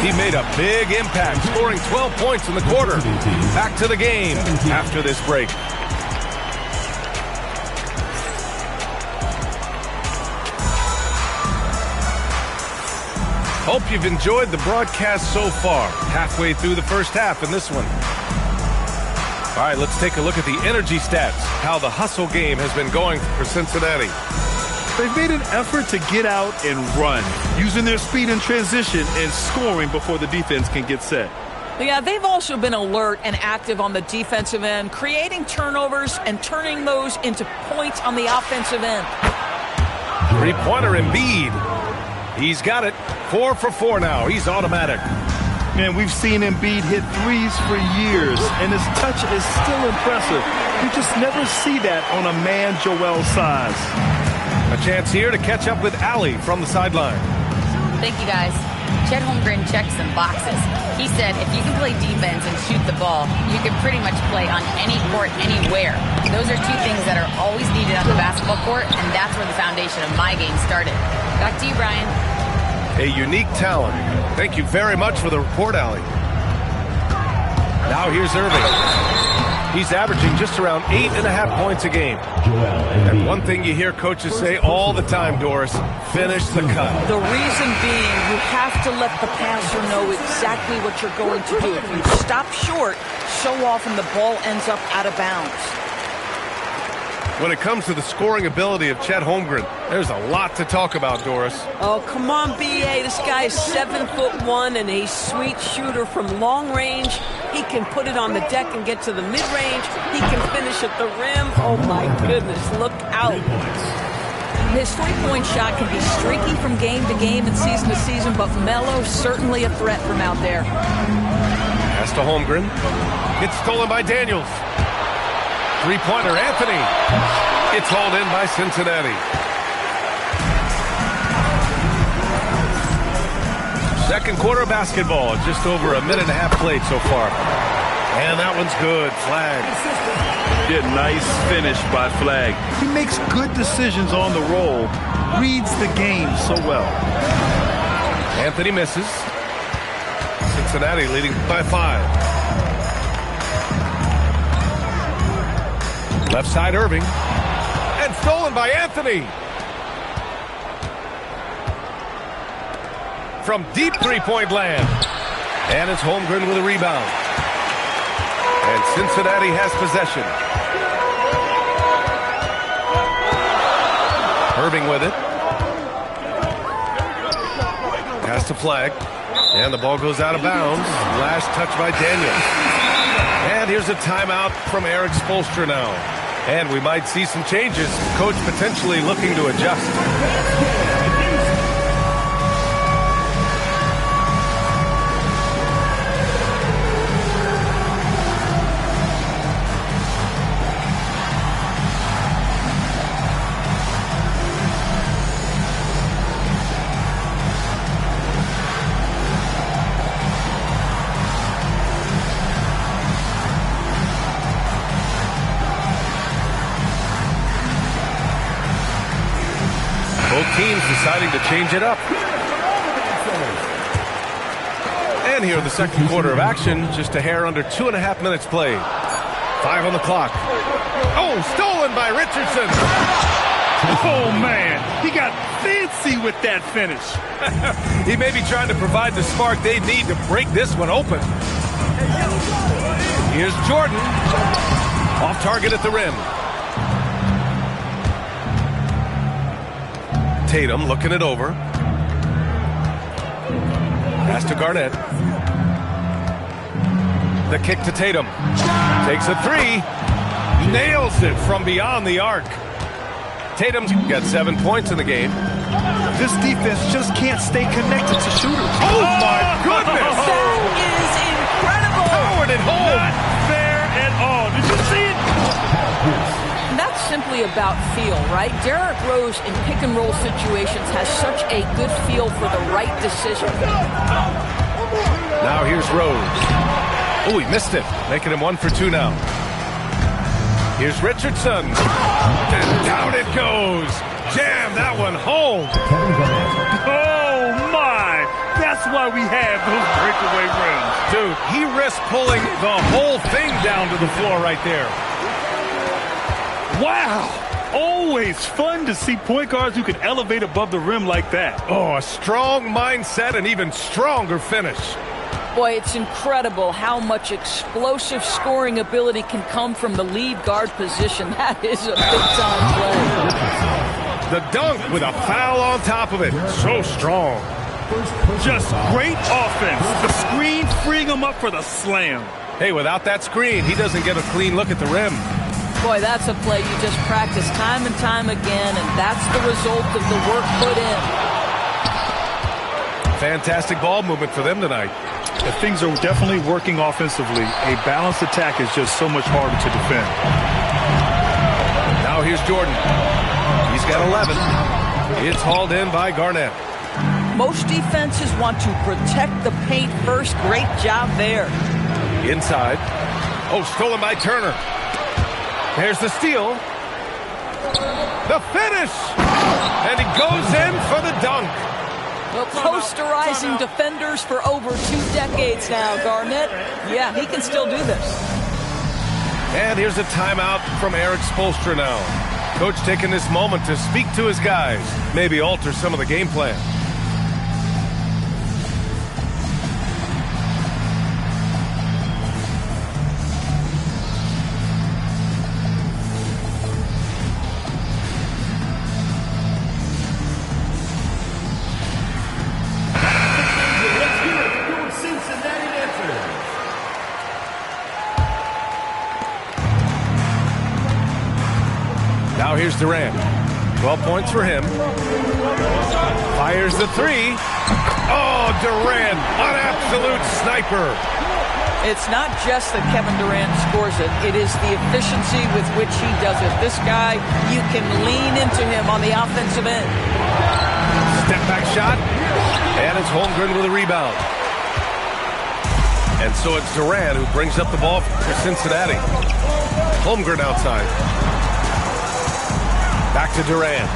He made a big impact, scoring 12 points in the quarter. Back to the game after this break. Hope you've enjoyed the broadcast so far. Halfway through the first half in this one. All right, let's take a look at the energy stats, how the hustle game has been going for Cincinnati. They've made an effort to get out and run, using their speed in transition and scoring before the defense can get set. Yeah, they've also been alert and active on the defensive end, creating turnovers and turning those into points on the offensive end. Three-pointer Embiid. He's got it. 4 for 4 now. He's automatic. Man, we've seen Embiid hit threes for years, and his touch is still impressive. You just never see that on a man Joel's size. A chance here to catch up with Allie from the sideline. Thank you, guys. Chet Holmgren checked some boxes. He said if you can play defense and shoot the ball, you can pretty much play on any court, anywhere. Those are two things that are always needed on the basketball court, and that's where the foundation of my game started. Back to you, Brian. A unique talent. Thank you very much for the report, Allie. Now here's Irving. He's averaging just around 8.5 points a game. And one thing you hear coaches say all the time, Doris, finish the cut. The reason being you have to let the passer know exactly what you're going to do. If you stop short, so often the ball ends up out of bounds. When it comes to the scoring ability of Chet Holmgren, there's a lot to talk about, Doris. Oh, come on, B.A. This guy is 7'1" and a sweet shooter from long range. He can put it on the deck and get to the mid-range. He can finish at the rim. Oh, my goodness, look out. His three-point shot can be streaky from game to game and season to season, but Melo's certainly a threat from out there. Pass to Holmgren. It's stolen by Daniels. Three-pointer, Anthony. It's hauled in by Cincinnati. Second quarter basketball, just over a minute and a half played so far. And that one's good. Flag. Yeah, nice finish by Flag. He makes good decisions on the roll, reads the game so well. Anthony misses. Cincinnati leading by 5. Left side, Irving. And stolen by Anthony. From deep three-point land. And it's Holmgren with a rebound. And Cincinnati has possession. Irving with it. Pass to Flag. And the ball goes out of bounds. Last touch by Daniels. And here's a timeout from Eric Spoelstra now. And we might see some changes. Coach potentially looking to adjust. Both teams deciding to change it up. And here in the second quarter of action, just a hair under 2.5 minutes played. 5 on the clock. Oh, stolen by Richardson. Oh, man, he got fancy with that finish. He may be trying to provide the spark they need to break this one open. Here's Jordan. Off target at the rim. Tatum looking it over. Pass to Garnett. The kick to Tatum. Takes a three. Nails it from beyond the arc. Tatum's got 7 points in the game. This defense just can't stay connected to shooters. Oh, my goodness! That is incredible. Powered it home. Not fair at all. Did you see it? And that's simply about feel, right? Derrick Rose in pick-and-roll situations has such a good feel for the right decision. Now here's Rose. Oh, he missed it. Making him 1 for 2 now. Here's Richardson. And down it goes. Jam that one home. Oh, my. That's why we have those breakaway rims. Dude, he risked pulling the whole thing down to the floor right there. Wow. Always fun to see point guards who can elevate above the rim like that. Oh, a strong mindset and even stronger finish. Boy, it's incredible how much explosive scoring ability can come from the lead guard position. That is a big-time play. The dunk with a foul on top of it. So strong. Just great offense. The screen freeing him up for the slam. Hey, without that screen, he doesn't get a clean look at the rim. Boy, that's a play you just practice time and time again, and that's the result of the work put in. Fantastic ball movement for them tonight. If things are definitely working offensively, a balanced attack is just so much harder to defend. Now here's Jordan. He's got 11. It's hauled in by Garnett. Most defenses want to protect the paint first. Great job there. Inside. Oh, stolen by Turner. There's the steal. The finish! And he goes in for the dunk. Well, posterizing defenders for over 2 decades now, Garnett. Yeah, he can still do this. And here's a timeout from Eric Spoelstra now. Coach taking this moment to speak to his guys, maybe alter some of the game plan. Now here's Durant. 12 points for him. Fires the three. Oh, Durant, an absolute sniper. It's not just that Kevin Durant scores it. It is the efficiency with which he does it. This guy, you can lean into him on the offensive end. Step back shot. And it's Holmgren with a rebound. And so it's Durant who brings up the ball for Cincinnati. Holmgren outside. Back to Durant.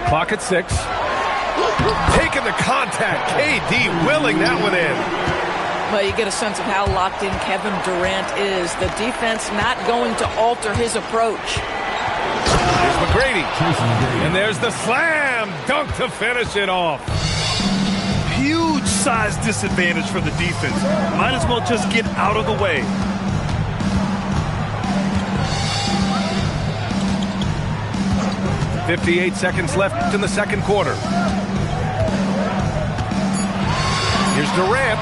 Clock at 6. Taking the contact. KD willing that one in. Well, you get a sense of how locked in Kevin Durant is. The defense not going to alter his approach. Here's McGrady. And there's the slam dunk to finish it off. Huge size disadvantage for the defense. Might as well just get out of the way. .58 seconds left in the second quarter. Here's Durant.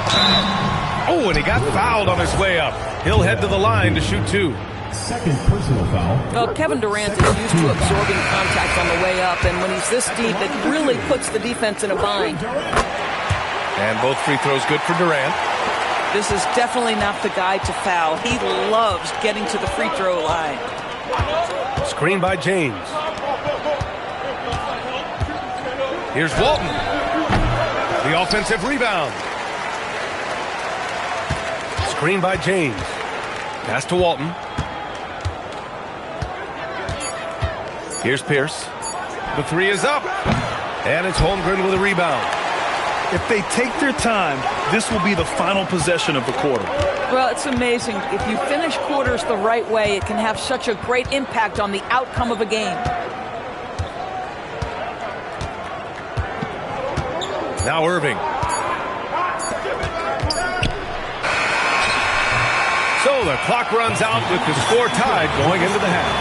Oh, and he got fouled on his way up. He'll head to the line to shoot 2. Second personal foul. Well, Kevin Durant is used to absorbing contact on the way up, and when he's this deep, it really puts the defense in a bind. And both free throws good for Durant. This is definitely not the guy to foul. He loves getting to the free throw line. Screen by James. Here's Walton. The offensive rebound. Screen by James. Pass to Walton. Here's Pierce. The three is up. And it's Holmgren with a rebound. If they take their time, this will be the final possession of the quarter. Well, it's amazing. If you finish quarters the right way, it can have such a great impact on the outcome of a game. Now Irving. So the clock runs out with the score tied going into the half.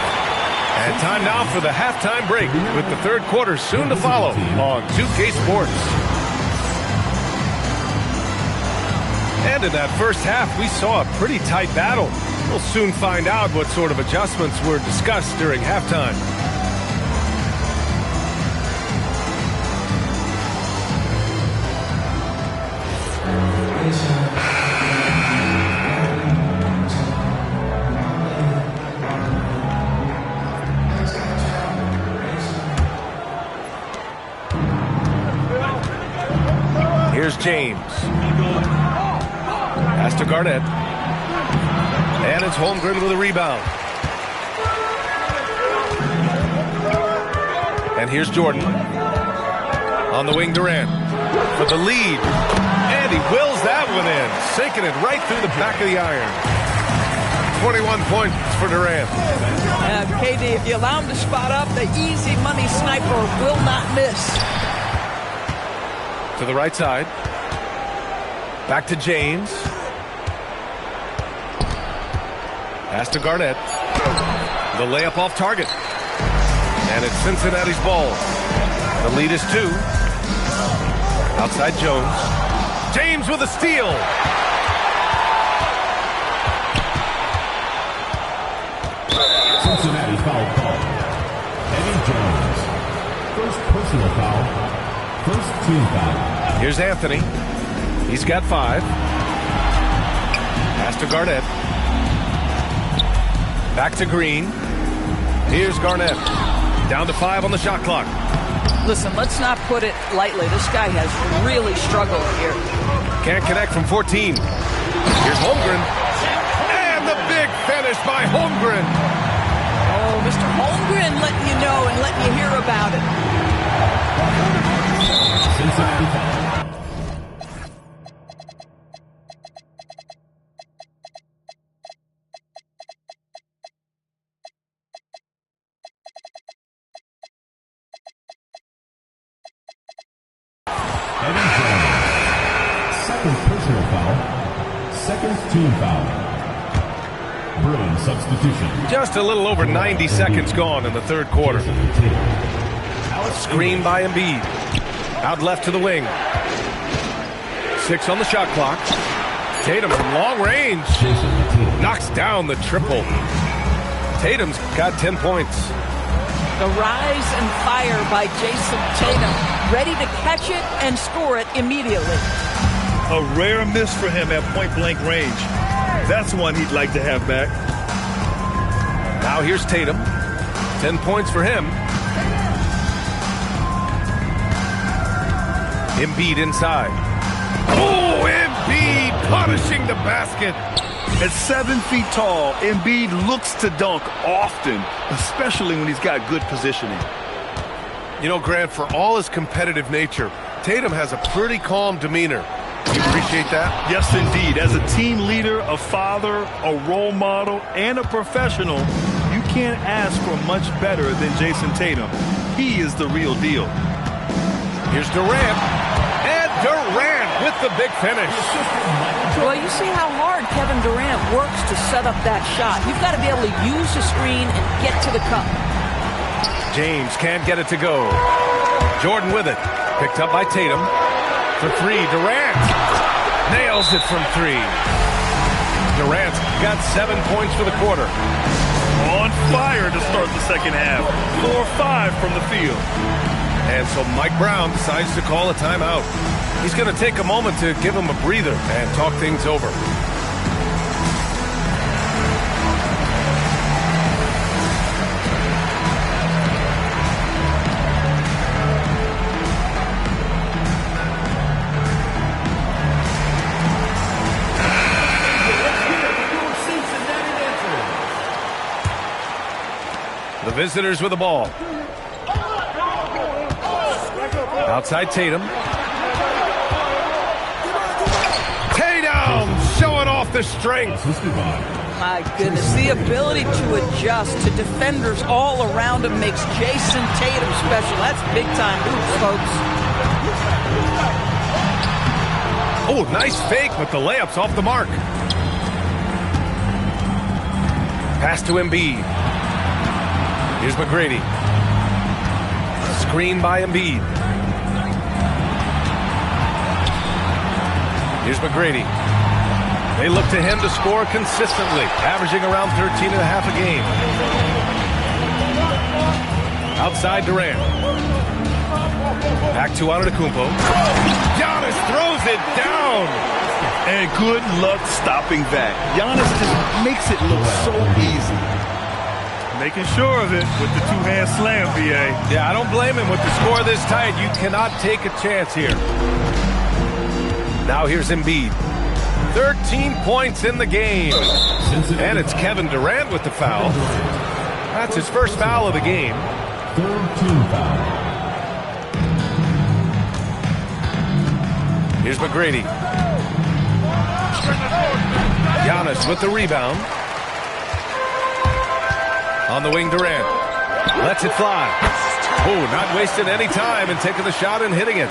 And time now for the halftime break, with the third quarter soon to follow on 2K Sports. And in that first half, we saw a pretty tight battle. We'll soon find out what sort of adjustments were discussed during halftime. Here's James. Pass to Garnett. And it's Holmgren with a rebound. And here's Jordan. On the wing, Durant. For the lead. And he wills that one in. Sinking it right through the back of the iron. 21 points for Durant. KD, if you allow him to spot up, the easy money sniper will not miss. To the right side. Back to James. Pass to Garnett. The layup off target. And it's Cincinnati's ball. The lead is 2. Outside Jones. James with a steal. Cincinnati foul call. Eddie Jones. First personal foul. First team foul. Here's Anthony. He's got 5. Pass to Garnett. Back to Green. Here's Garnett. Down to 5 on the shot clock. Listen, let's not put it lightly. This guy has really struggled here. Can't connect from 14. Here's Holmgren. And the big finish by Holmgren. Oh, Mr. Holmgren letting you know and letting you hear about it. Cincinnati foul. Personal foul. Second team foul. Bruin substitution. Just a little over 90 seconds gone in the third quarter. Screen by Embiid. Out left to the wing. 6 on the shot clock. Tatum from long range. Knocks down the triple. Tatum's got 10 points. The rise and fire by Jason Tatum. Ready to catch it and score it immediately. A rare miss for him at point-blank range. That's one he'd like to have back. Now here's Tatum. 10 points for him. Embiid inside. Oh, Embiid punishing the basket. At 7 feet tall, Embiid looks to dunk often, especially when he's got good positioning. You know, Grant, for all his competitive nature, Tatum has a pretty calm demeanor. You appreciate that? Yes, indeed. As a team leader, a father, a role model, and a professional, you can't ask for much better than Jason Tatum. He is the real deal. Here's Durant. And Durant with the big finish. Well, you see how hard Kevin Durant works to set up that shot. You've got to be able to use the screen and get to the cup. James can't get it to go. Jordan with it. Picked up by Tatum. For 3, Durant nails it from 3. Durant got 7 points for the quarter. On fire to start the second half. 4-5 from the field. And so Mike Brown decides to call a timeout. He's going to take a moment to give him a breather and talk things over. The visitors with the ball. Outside Tatum. Tatum showing off the strength. My goodness, the ability to adjust to defenders all around him makes Jason Tatum special. That's big-time hoops, folks. Oh, nice fake, but the layup's off the mark. Pass to Embiid. Here's McGrady. Screen by Embiid. Here's McGrady. They look to him to score consistently, averaging around 13.5 a game. Outside Durant. Back to Antetokounmpo. Giannis throws it down. And good luck stopping that. Giannis just makes it look so easy. Making sure of it with the two-hand slam, B.A. Yeah, I don't blame him with the score this tight. You cannot take a chance here. Now here's Embiid. 13 points in the game. And it's Kevin Durant with the foul. That's his first foul of the game. Third team foul. Here's McGrady. Giannis with the rebound. On the wing, Durant. Lets it fly. Oh, not wasting any time and taking the shot and hitting it.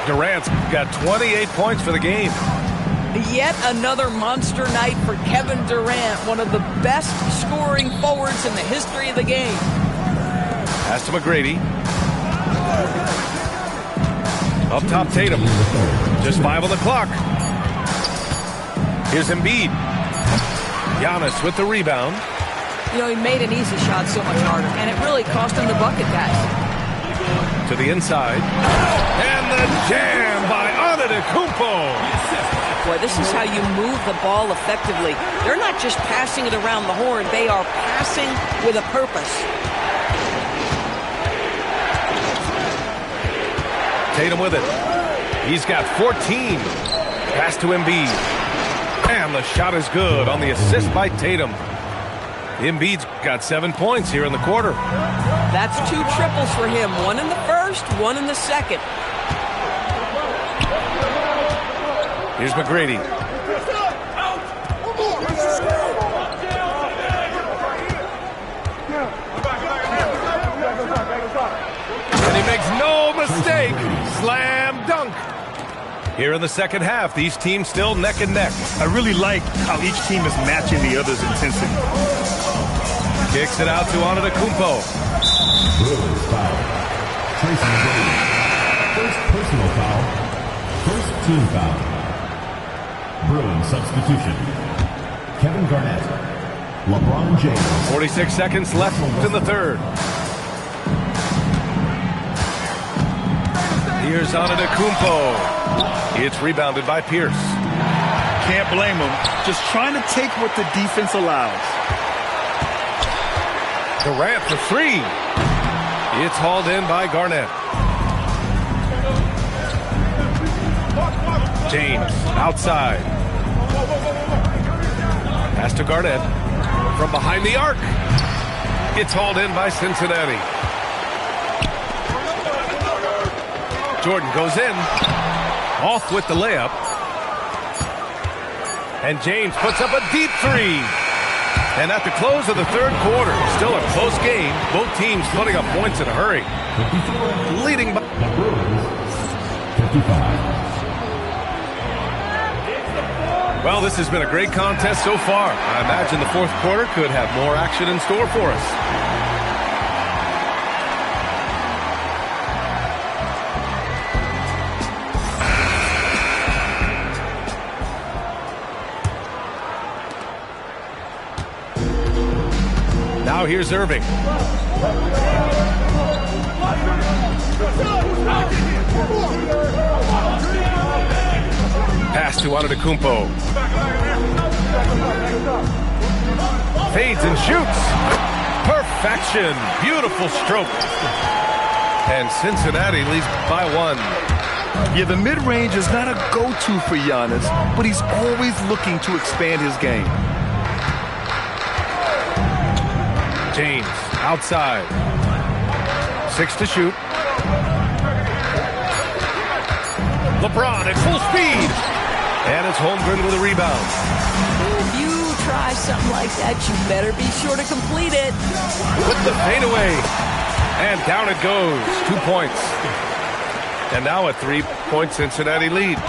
Durant's got 28 points for the game. Yet another monster night for Kevin Durant, one of the best scoring forwards in the history of the game. Pass to McGrady. Up top, Tatum. Just 5 on the clock. Here's Embiid. Giannis with the rebound. You know, he made an easy shot so much harder, and it really cost him the bucket, guys. To the inside. And the jam by Antetokounmpo. Boy, this is how you move the ball effectively. They're not just passing it around the horn. They are passing with a purpose. Tatum with it. He's got 14. Pass to Embiid. And the shot is good on the assist by Tatum. Embiid's got 7 points here in the quarter. That's 2 triples for him. 1 in the first, 1 in the second. Here's McGrady. And he makes no mistake. Slam dunk. Here in the second half, these teams still neck and neck. I really like how each team is matching the other's intensity. Kicks it out to Antetokounmpo. Bruins foul. Tracy McGrady. First personal foul. First team foul. Bruins substitution. Kevin Garnett. LeBron James. 46 seconds left in the third. Here's Antetokounmpo. It's rebounded by Pierce. Can't blame him. Just trying to take what the defense allows. Durant for 3. It's hauled in by Garnett. James outside. Pass to Garnett. From behind the arc. It's hauled in by Cincinnati. Jordan goes in. Off with the layup. And James puts up a deep 3. And at the close of the third quarter, still a close game. Both teams putting up points in a hurry. Leading by 55. Well, this has been a great contest so far. I imagine the fourth quarter could have more action in store for us. Now here's Irving. Pass to Antetokounmpo. Fades and shoots. Perfection. Beautiful stroke. And Cincinnati leads by 1. Yeah, the mid-range is not a go-to for Giannis, but he's always looking to expand his game. James outside. 6 to shoot. LeBron at full speed. And it's Holmgren with a rebound. If you try something like that, you better be sure to complete it. With the fadeaway. And down it goes. 2 points. And now a 3-point Cincinnati lead.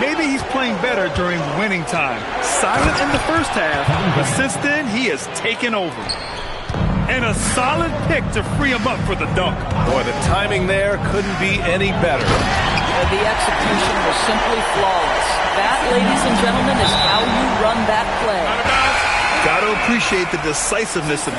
Maybe he's playing better during winning time. Silent in the first half, but since then, he has taken over. and a solid pick to free him up for the dunk. Boy, the timing there couldn't be any better. The execution was simply flawless. That, ladies and gentlemen, is how you run that play. Got to appreciate the decisiveness of